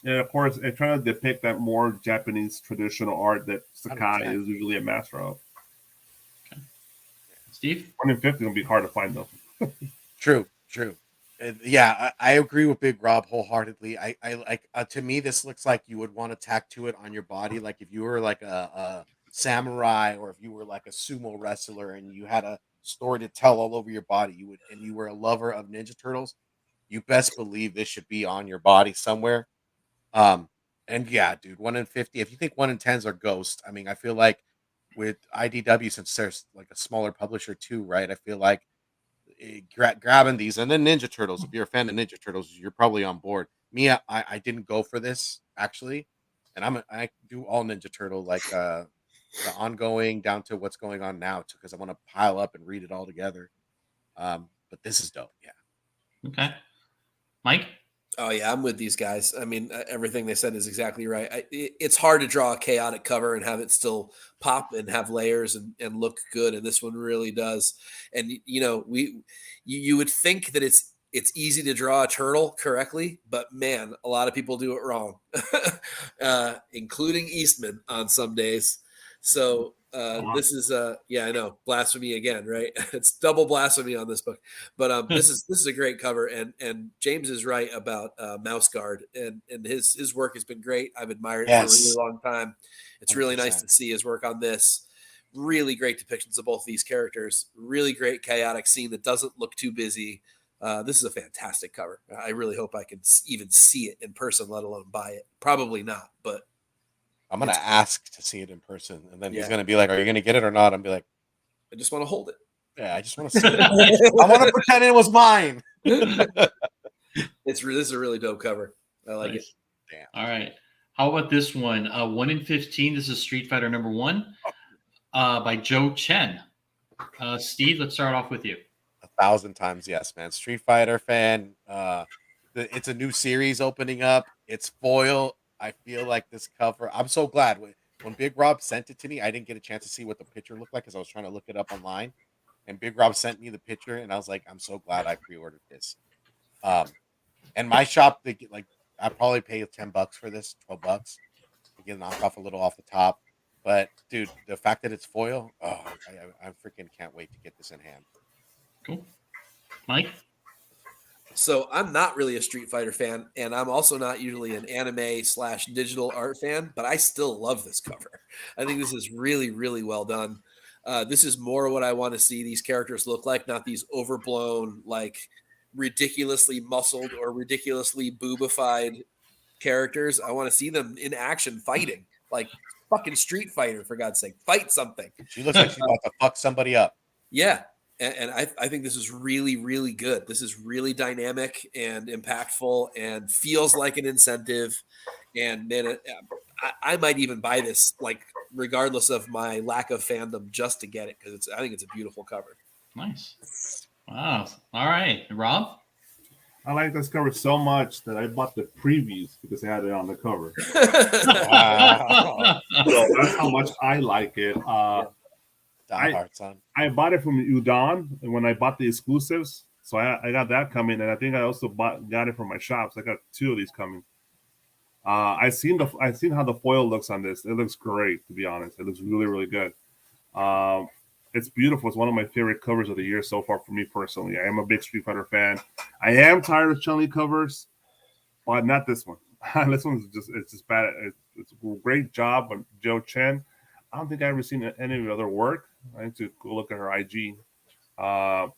And of course, it's trying to depict that more Japanese traditional art that Sakai 100%. Is usually a master of. Okay. Steve? 1 in 50 is going to be hard to find, though. True. Yeah, I agree with Big Rob wholeheartedly. I like, to me, this looks like you would want to tattoo it on your body. Like if you were like a samurai or if you were like a sumo wrestler and you had a story to tell all over your body, you were a lover of Ninja Turtles, you best believe this should be on your body somewhere. And yeah, dude, 1 in 50. If you think 1 in 10s are ghosts, I mean, I feel like with IDW, since there's like a smaller publisher too, right? I feel like grabbing these, and then Ninja Turtles. If you're a fan of Ninja Turtles, you're probably on board. Me, I didn't go for this actually, and I do all Ninja Turtle like the ongoing down to what's going on now, because I want to pile up and read it all together. but this is dope. Yeah. Okay. Mike? Oh yeah, I'm with these guys. I mean, everything they said is exactly right. It's hard to draw a chaotic cover and have it still pop and have layers and look good, and this one really does. And you know, you would think that it's easy to draw a turtle correctly, but man, a lot of people do it wrong, including Eastman on some days. So this is yeah, I know, blasphemy again, right? It's double blasphemy on this book, but this is a great cover, and James is right about Mouse Guard, and his work has been great. I've admired it for a really long time. It's really 100%. nice to see his work on this. Really great depictions of both these characters. Really great chaotic scene that doesn't look too busy. This is a fantastic cover. I really hope I can even see it in person, let alone buy it. Probably not, but I'm gonna ask to see it in person, and then he's Yeah. gonna be like, "Are you gonna get it or not?" I'm be like, I just want to hold it. "Yeah, I just want to see it. I want to pretend it was mine." This is a really dope cover. I like Nice. it. All right. How about this one? 1 in 15. This is Street Fighter number 1 by Joe Chen. Steve, let's start off with you. 1,000 times yes, man. Street Fighter fan. It's a new series opening up. It's foil. I feel like this cover. I'm so glad when Big Rob sent it to me. I didn't get a chance to see what the picture looked like because I was trying to look it up online. And Big Rob sent me the picture, and I was like, I'm so glad I pre-ordered this. And my shop, I probably pay $10 for this, $12 to get knocked off a little off the top. But dude, the fact that it's foil, I freaking can't wait to get this in hand. Cool. Mike? So I'm not really a Street Fighter fan, and I'm also not usually an anime/digital art fan, but I still love this cover. I think this is really, really well done. This is more what I want to see these characters look like, not these overblown, like ridiculously muscled or ridiculously boobified characters. I want to see them in action fighting, like fucking Street Fighter, for God's sake. Fight something. She looks like she's about to fuck somebody up. Yeah. And I think this is really, really good. This is really dynamic and impactful and feels like an incentive. And man, I might even buy this, like, regardless of my lack of fandom, just to get it, because I think it's a beautiful cover. Nice. Wow. All right. Rob? I like this cover so much that I bought the previews because they had it on the cover. Wow. So that's how much I like it. Die hard, son. I bought it from Udon when I bought the exclusives. So I got that coming, and I think I also got it from my shops. I got 2 of these coming. I seen how the foil looks on this. It looks great, to be honest. It looks really, really good. It's beautiful. It's one of my favorite covers of the year so far for me personally. I am a big Street Fighter fan. I am tired of Chun-Li covers, but not this one. This one's just bad. It's a great job by Joe Chen. I don't think I've ever seen any of the other work. I need to go look at her IG.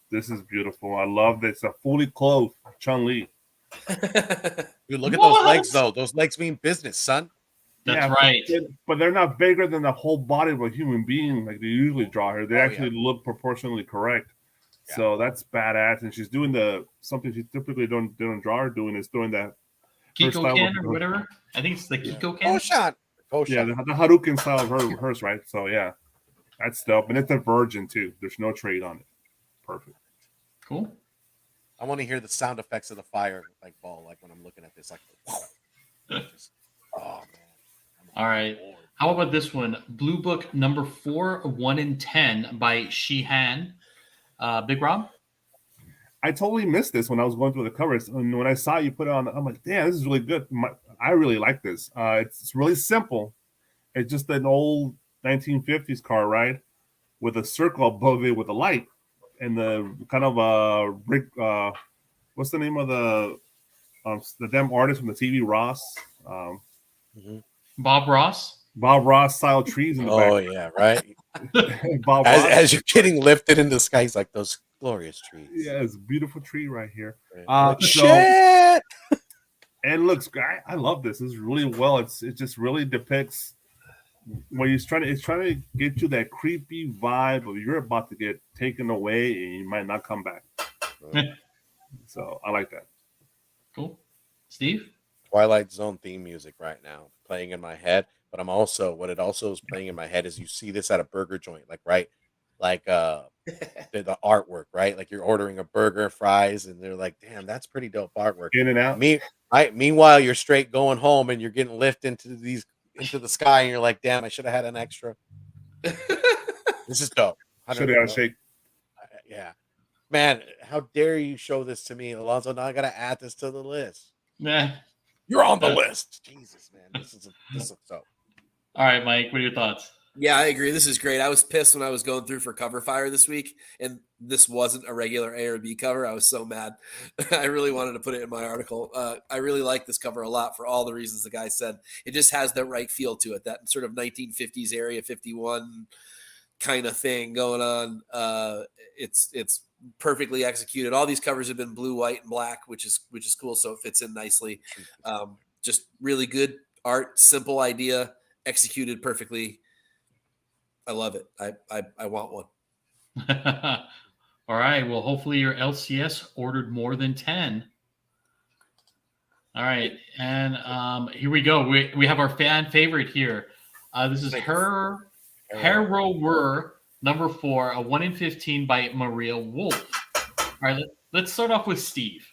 This is beautiful. I love that it's a fully clothed Chun-Li. Dude, look at those legs, though. Those legs mean business, son. That's right. But they're not bigger than the whole body of a human being like they usually draw her. They actually look proportionally correct. Yeah. So that's badass. And she's doing something she typically don't draw her doing is doing that Kiko Ken or whatever. I think it's the Kiko Ken. Oh, shot. Yeah, the Hadouken style of hers, right? So yeah, that's dope. And it's a virgin too. There's no trade on it. Perfect. Cool. I want to hear the sound effects of the fire ball, like when I'm looking at this, like, just, oh man. All right. How about this one? Blue Book number 4, 1 in 10 by Shihan. Big Rob? I totally missed this when I was going through the covers. And when I saw you put it on, I'm like, damn, this is really good. I really like this. It's really simple. It's just an old 1950s car, right? With a circle above it with a light. And the kind of what's the name of the damn artist from the TV, Ross? Bob Ross? Bob Ross style trees in the back. Oh, yeah, right. Bob as you're getting lifted in the skies like those glorious trees. Yeah, it's a beautiful tree right here. Shit! And looks great. I love this. This is really well. It just really depicts when it's trying to get you that creepy vibe of you're about to get taken away and you might not come back. So I like that. Cool. Steve? Twilight Zone theme music right now playing in my head, but what it also is playing in my head is you see this at a burger joint, like right like the artwork, right? Like you're ordering a burger, fries, and they're like, "Damn, that's pretty dope artwork." In and out. Meanwhile, you're straight going home, and you're getting lifted into the sky, and you're like, "Damn, I should have had an extra." This is dope. Should have got a shake. Yeah, man, how dare you show this to me, Alonso? Now I gotta add this to the list. Nah. You're on the list. Jesus, man, this is dope. All right, Mike, what are your thoughts? Yeah, I agree. This is great. I was pissed when I was going through for cover fire this week, and this wasn't a regular A or B cover. I was so mad. I really wanted to put it in my article. I really like this cover a lot for all the reasons the guy said. It just has the right feel to it, that sort of 1950s Area 51 kind of thing going on. It's perfectly executed. All these covers have been blue, white, and black, which is cool. So it fits in nicely. Just really good art, simple idea, executed perfectly. I love it. I want one. All right. Well, hopefully your LCS ordered more than 10. All right. And here we go. We have our fan favorite here. This is Harrower number 4, a 1 in 15 by Maria Wolf. All right. Let's start off with Steve.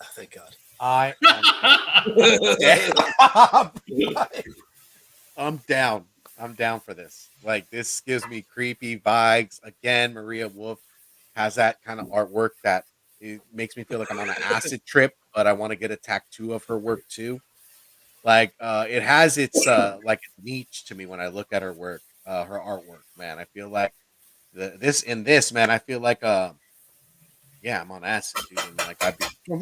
Oh, thank God. I'm down. I'm down for this. Like, this gives me creepy vibes. Again, Maria Wolf has that kind of artwork that it makes me feel like I'm on an acid trip, but I want to get a tattoo of her work too. Like, it has its like niche to me when I look at her work, her artwork. Man, I feel like this, man. I feel like yeah, I'm on acid, dude. And like I'm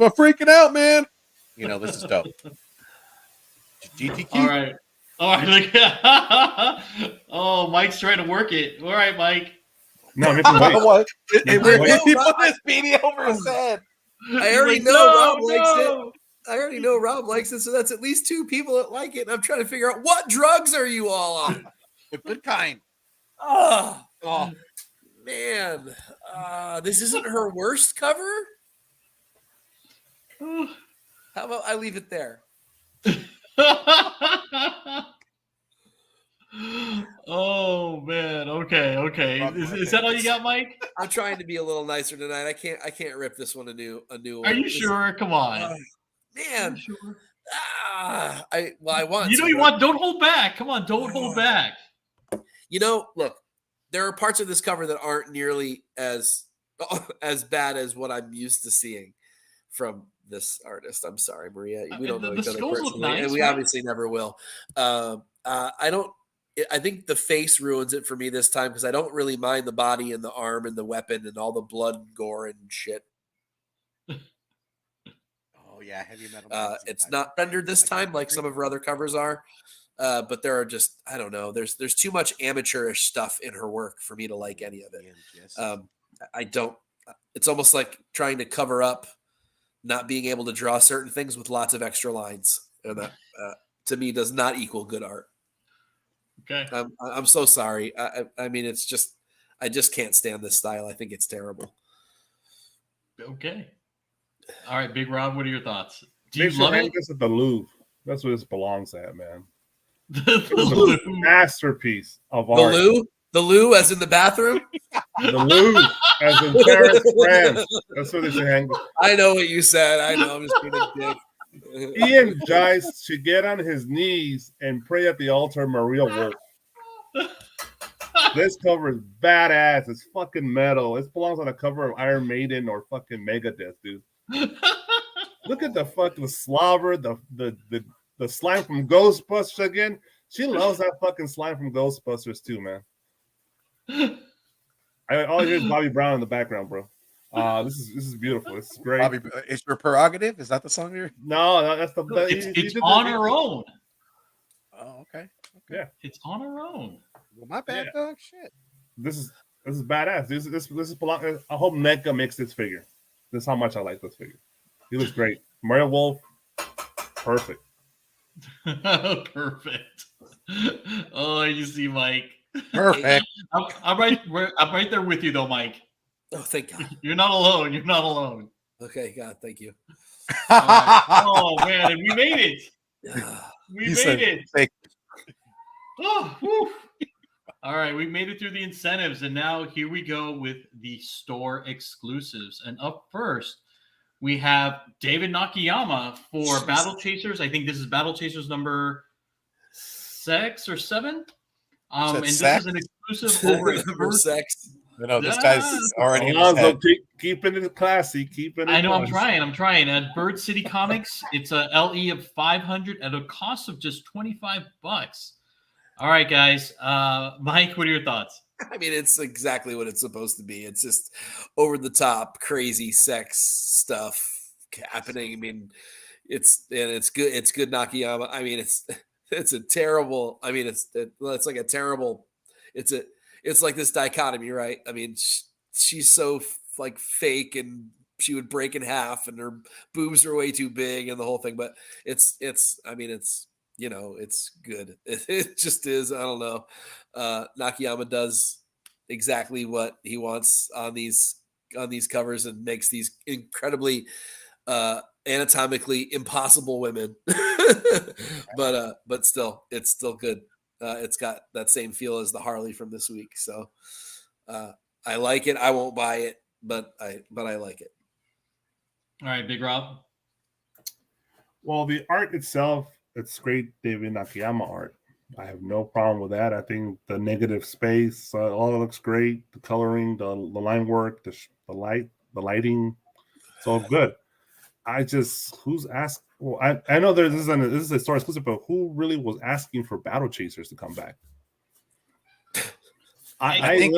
freaking out, man. You know, this is dope. GTQ. All right. Oh, Mike's trying to work it. All right, Mike. No, Mr. White. What? Where Wait. did he put this beanie over his head? I already Like, know Rob no. likes it. I already know Rob likes it, so that's at least 2 people that like it. And I'm trying to figure out, what drugs are you all on? The good kind. Oh, Oh, man. This isn't her worst cover? How about I leave it there? Oh man. Okay. Is that all you got, Mike? I'm trying to be a little nicer tonight. I can't rip this one a new one. Are you sure? Come on. Man. Are you sure? I want You know to, you but- want. Don't hold back. Come on. Don't hold back. Look, there are parts of this cover that aren't nearly as bad as what I'm used to seeing from this artist. I'm sorry, Maria. We don't know The each other skulls look personally, nice, and we right? obviously never will. I think the face ruins it for me this time because I don't really mind the body and the arm and the weapon and all the blood and gore and shit. oh yeah, heavy metal. It's not rendered this time like some of her other covers are, but there are just, I don't know. There's too much amateurish stuff in her work for me to like any of it. I don't. It's almost like trying to cover up not being able to draw certain things with lots of extra lines, and that to me does not equal good art. Okay. I'm so sorry. I mean, it's just, I just can't stand this style. I think it's terrible. Okay. All right, Big Rob. What are your thoughts? Do Make you sure love hang it? this at the Louvre. That's where this belongs at, man. The It's a Louvre. masterpiece of The art. the loo, as in the bathroom. The Louvre, as in Paris, France. That's where they should hang. I know what you said. I know. I'm just being a dick. Ian Jice should get on his knees and pray at the altar of Maria Wolf. This cover is badass. It's fucking metal. It belongs on the cover of Iron Maiden or fucking Megadeth, dude. Look at the fucking slobber, the slime from Ghostbusters again. She loves that fucking slime from Ghostbusters too, man. All I hear is Bobby Brown in the background, bro. This is beautiful. This is great. Bobby, it's your prerogative. Is that the song you're? No, that's the. It's on her own. Oh, okay. Yeah, It's on her own. Well, my bad, dog. Shit. this is badass. This is belong. I hope NECA makes this figure. This is how much I like this figure. He looks great. Maria Wolf, perfect. Perfect. Oh, you see, Mike. Perfect. I'm right there with you, though, Mike. Oh, thank God. You're not alone. You're not alone. Okay, God, thank you. All right. Oh man, and we made it. We He made said, it. "Thank Oh, whew. All right, we made it through the incentives, and now here we go with the store exclusives. And up first, we have David Nakayama for Jeez. Battle Chasers. I think this is Battle Chasers number 6 or 7. Said And this sex? is an exclusive over at Number First. sex. No, this guy's Ah, already in his Alonzo, head. keeping it classy, keeping it. I know, I'm classy. trying. At Bird City Comics, it's a LE of 500 at a cost of just $25. All right, guys. Mike, what are your thoughts? I mean, it's exactly what it's supposed to be. It's just over the top, crazy sex stuff happening. I mean, it's good. It's good Nakayama. I mean, it's a terrible. I mean, it's like a terrible. It's like this dichotomy, right? I mean, she's so like fake, and she would break in half, and her boobs are way too big, and the whole thing. But it's. I mean, it's. It's good. It just is. I don't know. Nakayama does exactly what he wants on these covers and makes these incredibly anatomically impossible women. but still, it's still good. It's got that same feel as the Harley from this week. So I like it. I won't buy it, but I like it. All right, Big Rob. Well, the art itself, it's great David Nakayama art. I have no problem with that. I think the negative space, all looks great. The coloring, the line work, the lighting, it's all good. Who's asked? Well, I know this is a store exclusive, but who really was asking for Battle Chasers to come back? I think,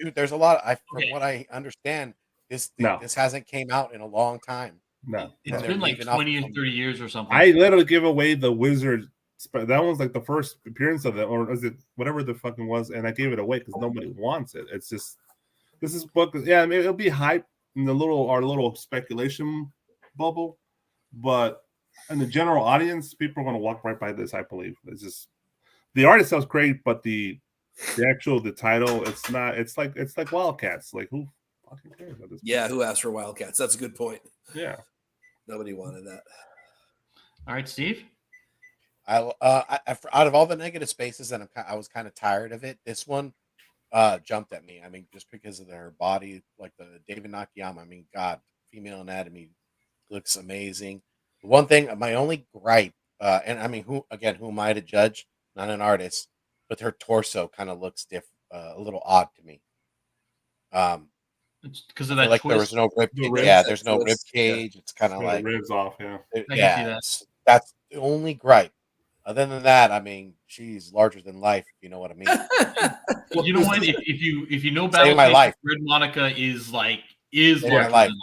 dude, there's a lot. From Okay. what I understand, this No. this hasn't came out in a long time. No. It's they're been like leaving off 20 or from- 30 years or something. I literally give away the Wizard. That was like the first appearance of it, or is it whatever the fucking was? And I gave it away because nobody wants it. It's just this is book. Yeah, I mean, it'll be hype in our little speculation bubble, but in the general audience, people are going to walk right by this. I believe it's just the art itself's great, but the title, it's not. It's like Wildcats. Like who fucking cares about this? Yeah, who asked for Wildcats? That's a good point. Yeah. Nobody wanted that. All right, Steve. I out of all the negative spaces, and I was kind of tired of it. This one jumped at me. I mean, just because of her body, like the David Nakayama. I mean, God, female anatomy looks amazing. One thing, my only gripe, and I mean, who am I to judge? Not an artist, but her torso kind of looks a little odd to me. It's because of I that feel like twist. there was no rib. The ribs, Yeah, that there's no rib twist, yeah. cage. It's kind of The like ribs off. Yeah. can see yeah, that. that's the only gripe. Other than that, I mean, she's larger than life. If you know what I mean. Well, you know what? If you know Save Battle my Chasers, life. Red Monica is Save larger my life. than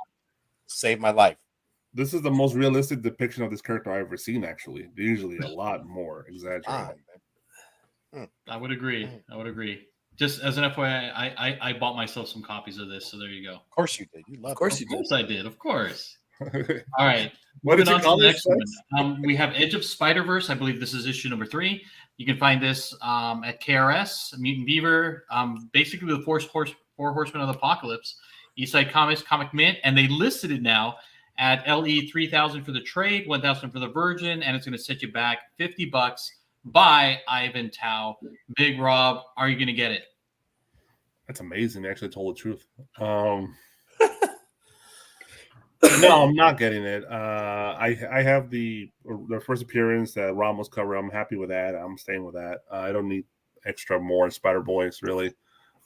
Save my life. This is the most realistic depiction of this character I've ever seen. Actually, they're usually a lot more exaggerated. I would agree. Just as an FYI, I bought myself some copies of this, so there you go. Of course you did. You love. Of course it. you Of did. course I did. Of course. All right. What did Moving you on to call the this? next one. We have Edge of Spider-Verse. I believe this is issue number 3. You can find this at KRS, Mutant Beaver, basically the four horsemen of the apocalypse, Eastside Comics, Comic Mint, and they listed it now at LE 3,000 for the trade, 1,000 for the Virgin, and it's going to set you back $50 by Ivan Tao. Big Rob, are you going to get it? That's amazing. They actually told the truth. No, I'm not getting it. I have the first appearance that Ramos cover. I'm happy with that. I'm staying with that. I don't need extra more Spider Boys really.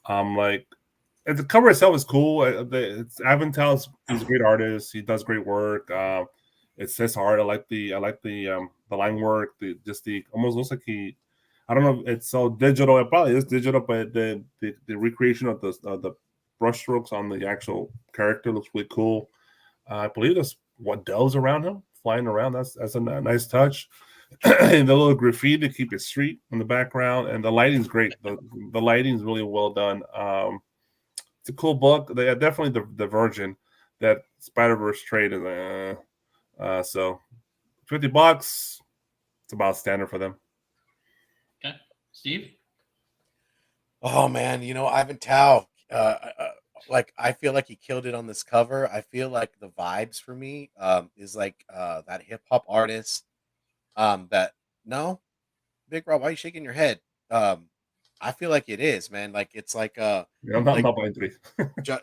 The cover itself is cool. It's Avantal's. He's a great artist. He does great work. It says hard. I like the line work. The almost looks like he. I don't know if it's so digital. It probably is digital, but the recreation of the brushstrokes on the actual character looks really cool. I believe there's doves around him flying around. That's a nice touch. And the little graffiti to keep it street in the background, and the lighting's great. The lighting's really well done. It's a cool book. They are definitely the Virgin. That Spider-Verse trade is so $50. It's about standard for them. Okay. Steve? Oh man, Ivan Tao. I feel like he killed it on this cover. I feel like the vibes for me is like that hip hop artist. Big Rob, why are you shaking your head? I feel like it is, man. Like it's like Yeah, I'm like not buying 3.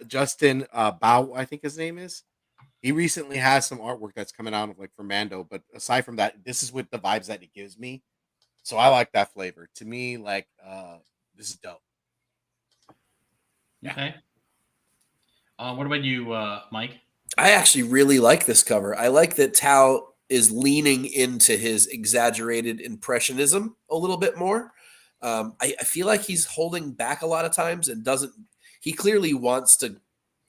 Justin Bao, I think his name is. He recently has some artwork that's coming out of like for Mando, but aside from that, this is with the vibes that it gives me. So I like that flavor. To me, like this is dope. Yeah. Okay. What about you, Mike? I actually really like this cover. I like that Tao is leaning into his exaggerated impressionism a little bit more. I feel like he's holding back a lot of times and doesn't. He clearly wants to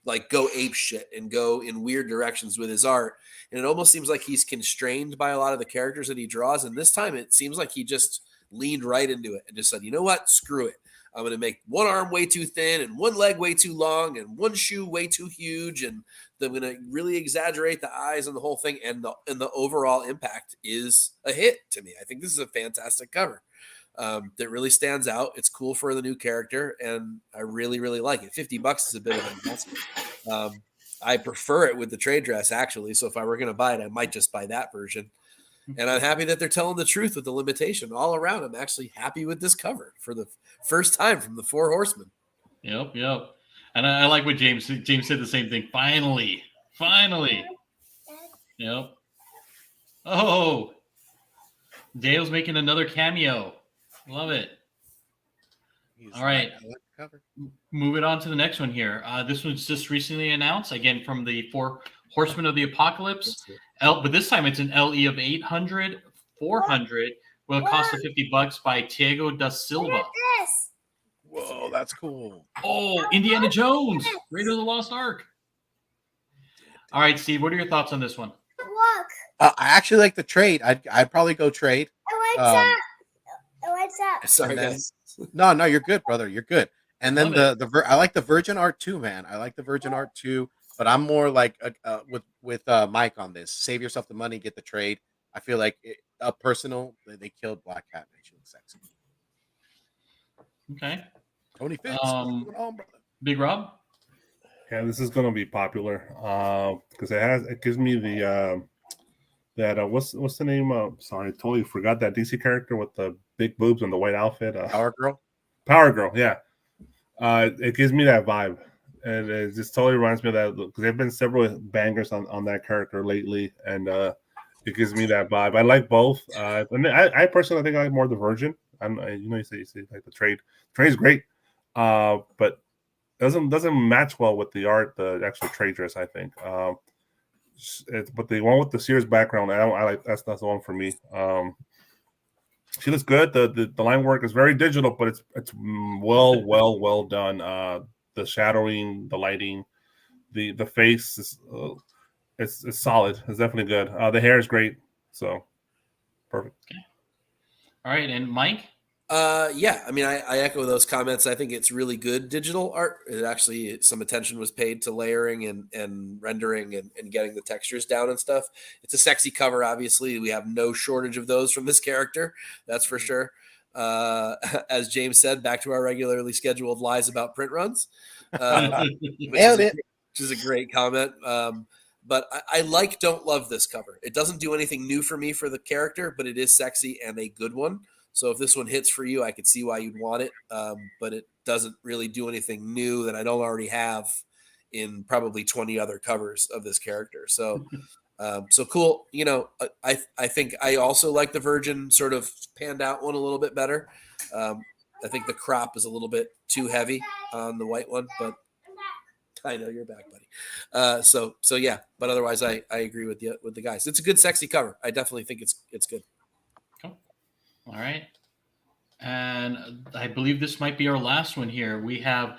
like go ape shit and go in weird directions with his art, and it almost seems like he's constrained by a lot of the characters that he draws. And this time, it seems like he just leaned right into it and just said, "You know what? Screw it. I'm going to make one arm way too thin and one leg way too long and one shoe way too huge, and I'm going to really exaggerate the eyes and the whole thing." And the overall impact is a hit to me. I think this is a fantastic cover that really stands out. It's cool for the new character, and I really, really like it. $50 is a bit of an investment. I prefer it with the trade dress, actually. So if I were going to buy it, I might just buy that version. And I'm happy that they're telling the truth with the limitation all around. I'm actually happy with this cover for the first time from the Four Horsemen. Yep. And I like what James said the same thing. Finally. Yep. Oh, Dale's making another cameo. Love it. All right. I like the cover. Moving on to the next one here. This one's just recently announced, again, from the Four Horsemen of the Apocalypse. But this time it's an LE of 800, 400. Will cost $50 by Tiago da Silva. Look at this. Whoa, that's cool. Oh, Indiana Jones, Raiders of the Lost Ark. All right, Steve, what are your thoughts on this one? Look. I actually like the trade. I'd probably go trade. I like that. I like that. Sorry, And then- guys. No, you're good, brother. You're good. And then Love I like the Virgin art too, man. I like the Virgin art too. But I'm more like with Mike on this. Save yourself the money, get the trade. I feel like personal. They killed Black Cat. She looks sexy. Okay. Tony Fitz, what's going on, brother? Big Rob? Yeah, this is gonna be popular because it gives me the what's the name? Sorry, totally forgot that DC character with the big boobs and the white outfit. Power Girl. Power Girl, yeah. It gives me that vibe, and it just totally reminds me of that because there've been several bangers on that character lately, and it gives me that vibe. I like both. And I personally think I like more the Virgin. You say like the trade. Trade's great, but doesn't match well with the art, the actual trade dress. I think. But the one with the Sears background, I like that's the one for me. She looks good. The line work is very digital, but it's well done. The shadowing, the lighting, the face is it's solid. It's definitely good. The hair is great. So perfect. Okay. All right, and Mike? Yeah, I mean, I echo those comments. I think it's really good digital art. It actually, some attention was paid to layering and rendering and getting the textures down and stuff. It's a sexy cover, obviously. We have no shortage of those from this character. That's for sure. As James said, back to our regularly scheduled lies about print runs. Which is a great comment. But I don't love this cover. It doesn't do anything new for me for the character, but it is sexy and a good one. So if this one hits for you, I could see why you'd want it. But it doesn't really do anything new that I don't already have in probably 20 other covers of this character. So, so cool. You know, I think I also like the Virgin sort of panned out one a little bit better. I think the crop is a little bit too heavy on the white one, but I know you're back, buddy. So yeah, but otherwise I agree with the guys. It's a good, sexy cover. I definitely think it's good. Cool. All right. And I believe this might be our last one here. We have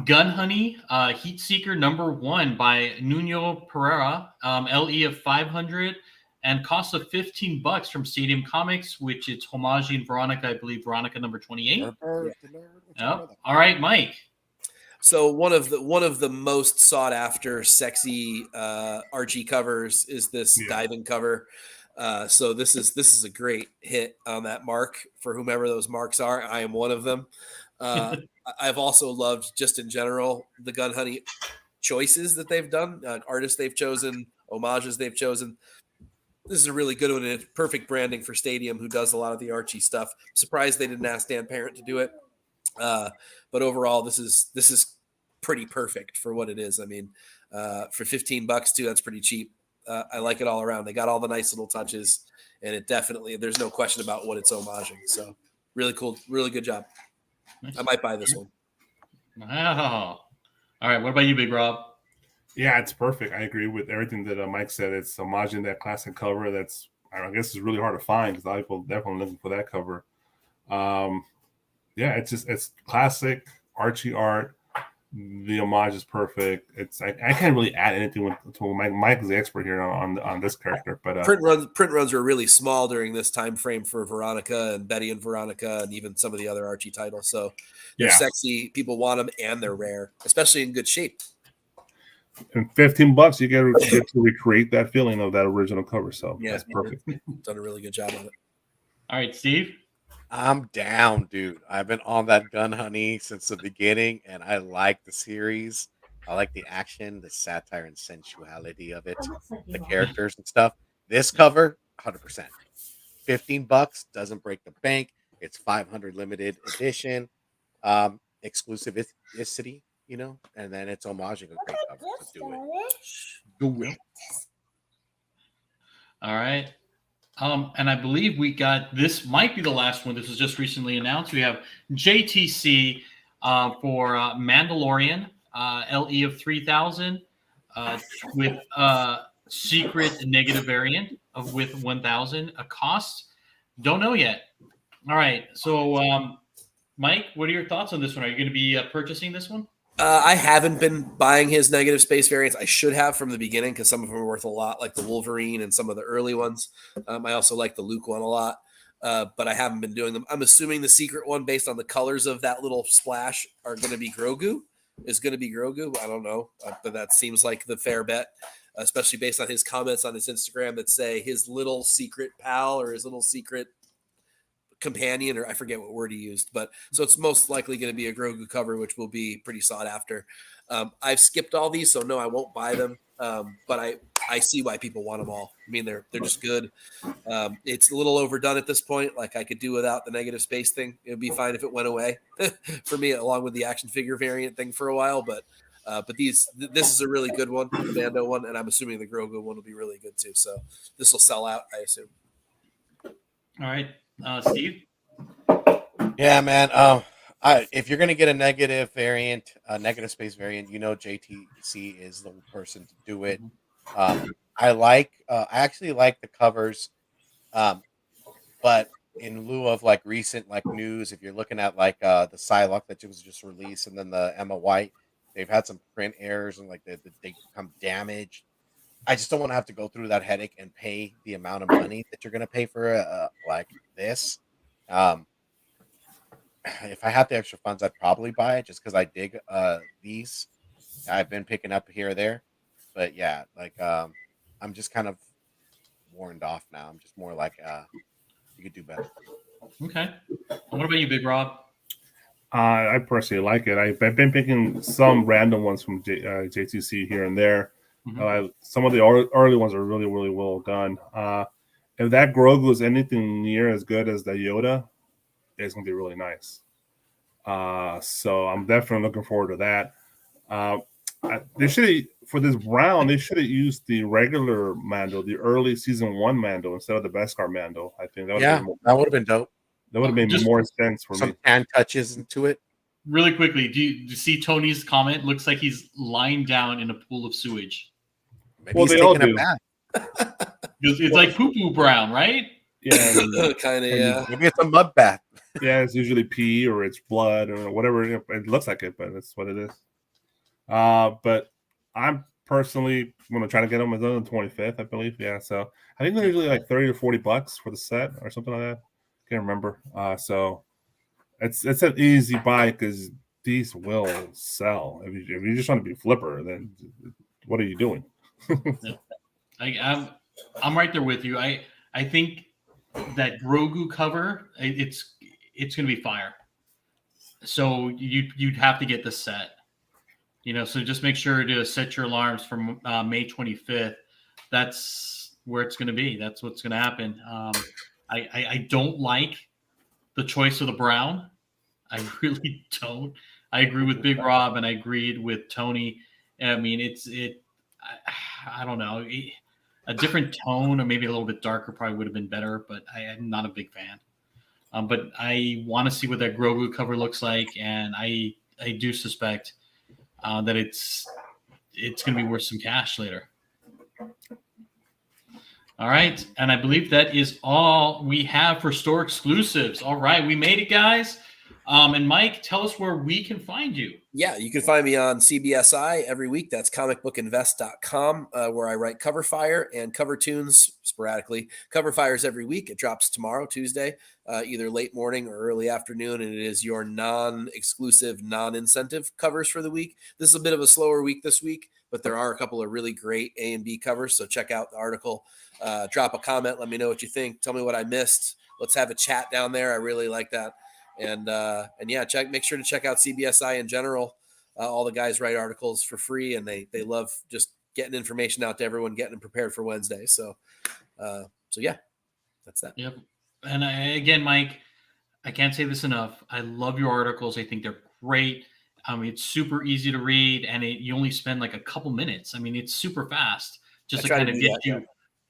Gun Honey, Heat Seeker #1 by Nuno Pereira, LE of 500 and cost of $15 from Stadium Comics, which it's homaging Veronica, I believe Veronica number 28. Yep. All right, Mike. So one of the most sought after sexy Archie covers is this diving cover. So this is a great hit on that mark for whomever those marks are. I am one of them. I've also loved just in general the Gun Honey choices that they've done, artists they've chosen, homages they've chosen. This is a really good one and perfect branding for Stadium, who does a lot of the Archie stuff. I'm surprised they didn't ask Dan Parent to do it. But overall, this is pretty perfect for what it is. I mean, for $15 too, that's pretty cheap. I like it all around. They got all the nice little touches, and it definitely, there's no question about what it's homaging. So really cool, really good job. Nice. I might buy this one. Wow. All right. What about you, Big Rob? Yeah, it's perfect. I agree with everything that Mike said. It's homaging that classic cover. That's, I guess, it's really hard to find because a lot of people definitely looking for that cover. Yeah, it's classic Archie art. The homage is perfect. It's I can't really add anything to Mike. Mike is the expert here on this character. But print runs were really small during this time frame for Veronica and Betty and Veronica, and even some of the other Archie titles. So they're sexy. People want them, and they're rare, especially in good shape. And $15, you get to recreate that feeling of that original cover. So that's perfect. Done a really good job on it. All right, Steve. I'm down, dude. I've been on that gun honey since the beginning, and I like the series. I like the action, the satire, and sensuality of it, the characters and stuff. This cover, 100%. $15 doesn't break the bank. It's 500 limited edition, exclusivity, and then it's homaging a great cover. So do it. All right. And I believe we got, this might be the last one. This was just recently announced. We have JTC for Mandalorian, LE of 3000 with secret negative variant of with 1000. A cost? Don't know yet. All right. So, Mike, what are your thoughts on this one? Are you going to be purchasing this one? I haven't been buying his negative space variants. I should have from the beginning because some of them are worth a lot, like the Wolverine and some of the early ones. I also like the Luke one a lot, but I haven't been doing them. I'm assuming the secret one, based on the colors of that little splash, are going to be Grogu. Is going to be Grogu. I don't know, but that seems like the fair bet, especially based on his comments on his Instagram that say his little secret pal or his little secret companion, or I forget what word he used, but so it's most likely going to be a Grogu cover, which will be pretty sought after. I've skipped all these, so no, I won't buy them. But I see why people want them all. I mean, they're just good. It's a little overdone at this point. Like, I could do without the negative space thing. It would be fine if it went away for me, along with the action figure variant thing for a while. But this is a really good one, the Mando one, and I'm assuming the Grogu one will be really good too. So this will sell out, I assume. All right. Steve? Yeah, man. If you're gonna get a negative variant, a negative space variant, JTC is the person to do it. I actually like the covers, but in lieu of like recent like news, if you're looking at like the Psylocke that was just released, and then the Emma White, they've had some print errors and like they become damaged. I just don't want to have to go through that headache and pay the amount of money that you're going to pay for like this. If I had the extra funds, I'd probably buy it just because I dig these. I've been picking up here or there, but yeah, like I'm just kind of warned off now. I'm just more like you could do better. Okay. What about you, Big Rob? I personally like it. I've been picking some random ones from JTC here and there. Some of the early ones are really, really well done. If that Grogu is anything near as good as the Yoda, it's going to be really nice. So I'm definitely looking forward to that. They should, for this round, they should have used the regular Mando, the early season 1 Mando, instead of the Beskar Mando. I think that would have been dope. That would have made more sense for some me. hand touches into it. Really quickly, do you see Tony's comment? Looks like he's lying down in a pool of sewage. Maybe he's taking a bath. It's like poo-poo brown, right? Yeah, kind of. Yeah, maybe it's a mud bath. Yeah, it's usually pee or it's blood or whatever. It looks like it, but that's what it is. But I'm personally going to try to get them on the 25th, I believe. Yeah, so I think they're usually like $30 or $40 for the set or something like that. Can't remember. So it's an easy buy because these will sell. If you just want to be a flipper, then what are you doing? I'm right there with you. I think that Grogu cover, it's going to be fire. So you'd have to get the set. So just make sure to set your alarms for May 25th. That's where it's going to be. That's what's going to happen. I don't like the choice of the brown. I really don't. I agree with Big Rob, and I agreed with Tony. I mean, I don't know. A different tone, or maybe a little bit darker, probably would have been better. But I am not a big fan. But I want to see what that Grogu cover looks like, and I do suspect that it's going to be worth some cash later. All right, and I believe that is all we have for store exclusives. All right, we made it, guys. And Mike, tell us where we can find you. Yeah, you can find me on CBSI every week. That's comicbookinvest.com, where I write Cover Fire and Cover Tunes sporadically. Cover Fires every week. It drops tomorrow, Tuesday, either late morning or early afternoon, and it is your non-exclusive, non-incentive covers for the week. This is a bit of a slower week this week, but there are a couple of really great A and B covers, so check out the article. Drop a comment. Let me know what you think. Tell me what I missed. Let's have a chat down there. I really like that. And yeah, make sure to check out CBSI in general. All the guys write articles for free, and they love just getting information out to everyone, getting them prepared for Wednesday. So yeah, that's that. Yep. And again, Mike, I can't say this enough. I love your articles. I think they're great. It's super easy to read, and you only spend like a couple minutes. I mean, it's super fast, just to kind of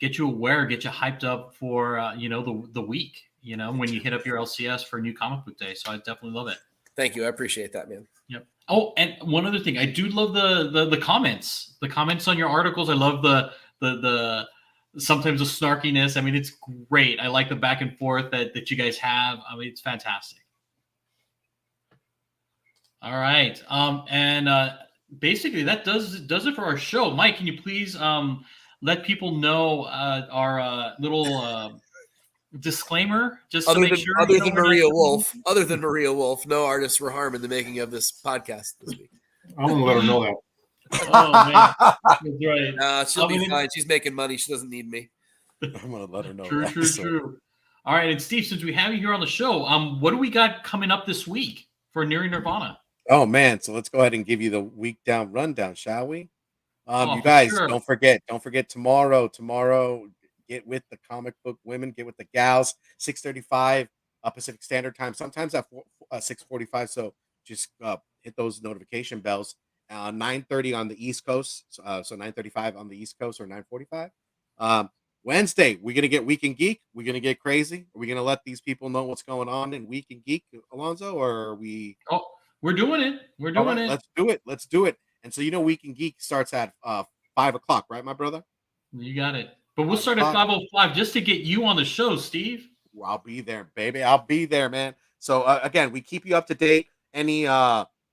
get you aware, get you hyped up for the week. When you hit up your LCS for New Comic Book Day. So I definitely love it. Thank you. I appreciate that, man. Yep. Oh, and one other thing, I do love the comments. The comments on your articles. I love the sometimes the snarkiness. I mean, it's great. I like the back and forth that you guys have. I mean, it's fantastic. All right. And basically that does it for our show. Mike, can you please let people know our little disclaimer, just to make sure. Other than Maria Wolf, no artists were harmed in the making of this podcast this week. I'm gonna let her know that. Oh man, that's right. She'll be fine. She's making money. She doesn't need me. I'm gonna let her know. True. All right, and Steve, since we have you here on the show, what do we got coming up this week for Nearing Nirvana? Oh man, so let's go ahead and give you the week down rundown, shall we? You guys, don't forget tomorrow. Get with the comic book women, get with the gals, 6:35 Pacific Standard Time, sometimes at 6:45. So just hit those notification bells. 9:30 on the East Coast, so 9:35 on the East Coast, or 9:45. Wednesday, we're going to get Week in Geek. We're going to get crazy. Are we going to let these people know what's going on in Week in Geek, Alonzo, or are we? Oh, we're doing it. We're doing it. Let's do it. And so, Week in Geek starts at 5 o'clock, right, my brother? You got it. But we'll start at 5:05 just to get you on the show, Steve. Well, I'll be there, baby. I'll be there, man. So again, we keep you up to date. Any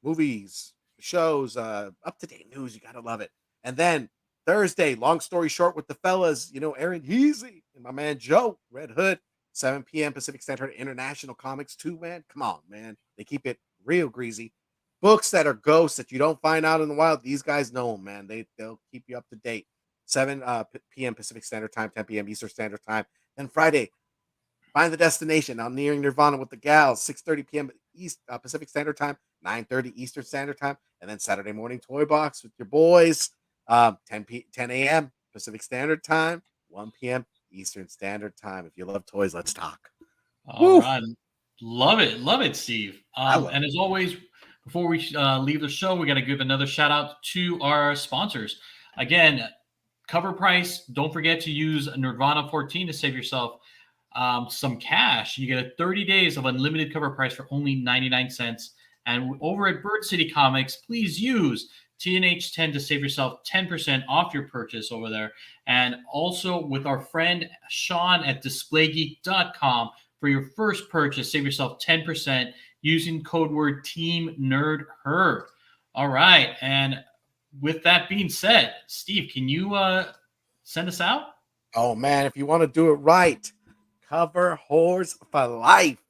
movies, shows, up to date news, you gotta love it. And then Thursday, long story short, with the fellas, Aaron Heasy and my man Joe Red Hood, 7 p.m. Pacific Standard, International Comics 2, man. Come on, man. They keep it real greasy. Books that are ghosts that you don't find out in the wild, these guys know them, man. They'll keep you up to date. 7 p.m. Pacific Standard Time, 10 p.m. Eastern Standard Time. Then Friday, Find the Destination on Nearing Nirvana with the gals, 6:30 p.m. Pacific Standard Time, 9:30 Eastern Standard Time. And then Saturday morning Toy Box with your boys, 10 a.m. Pacific Standard Time, 1 p.m. Eastern Standard Time. If you love toys, let's talk. All right. Love it, Steve. And as always, before we leave the show, we got to give another shout out to our sponsors. Again, cover price. Don't forget to use Nerdvana 14 to save yourself some cash. You get 30 days of unlimited cover price for only 99 cents. And over at Bird City Comics, please use TNH10 to save yourself 10% off your purchase over there. And also with our friend Sean at DisplayGeek.com, for your first purchase, save yourself 10% using code word TEAMNERDHERD. All right. And with that being said, Steve, can you send us out? Oh, man, if you want to do it right, cover whores for life.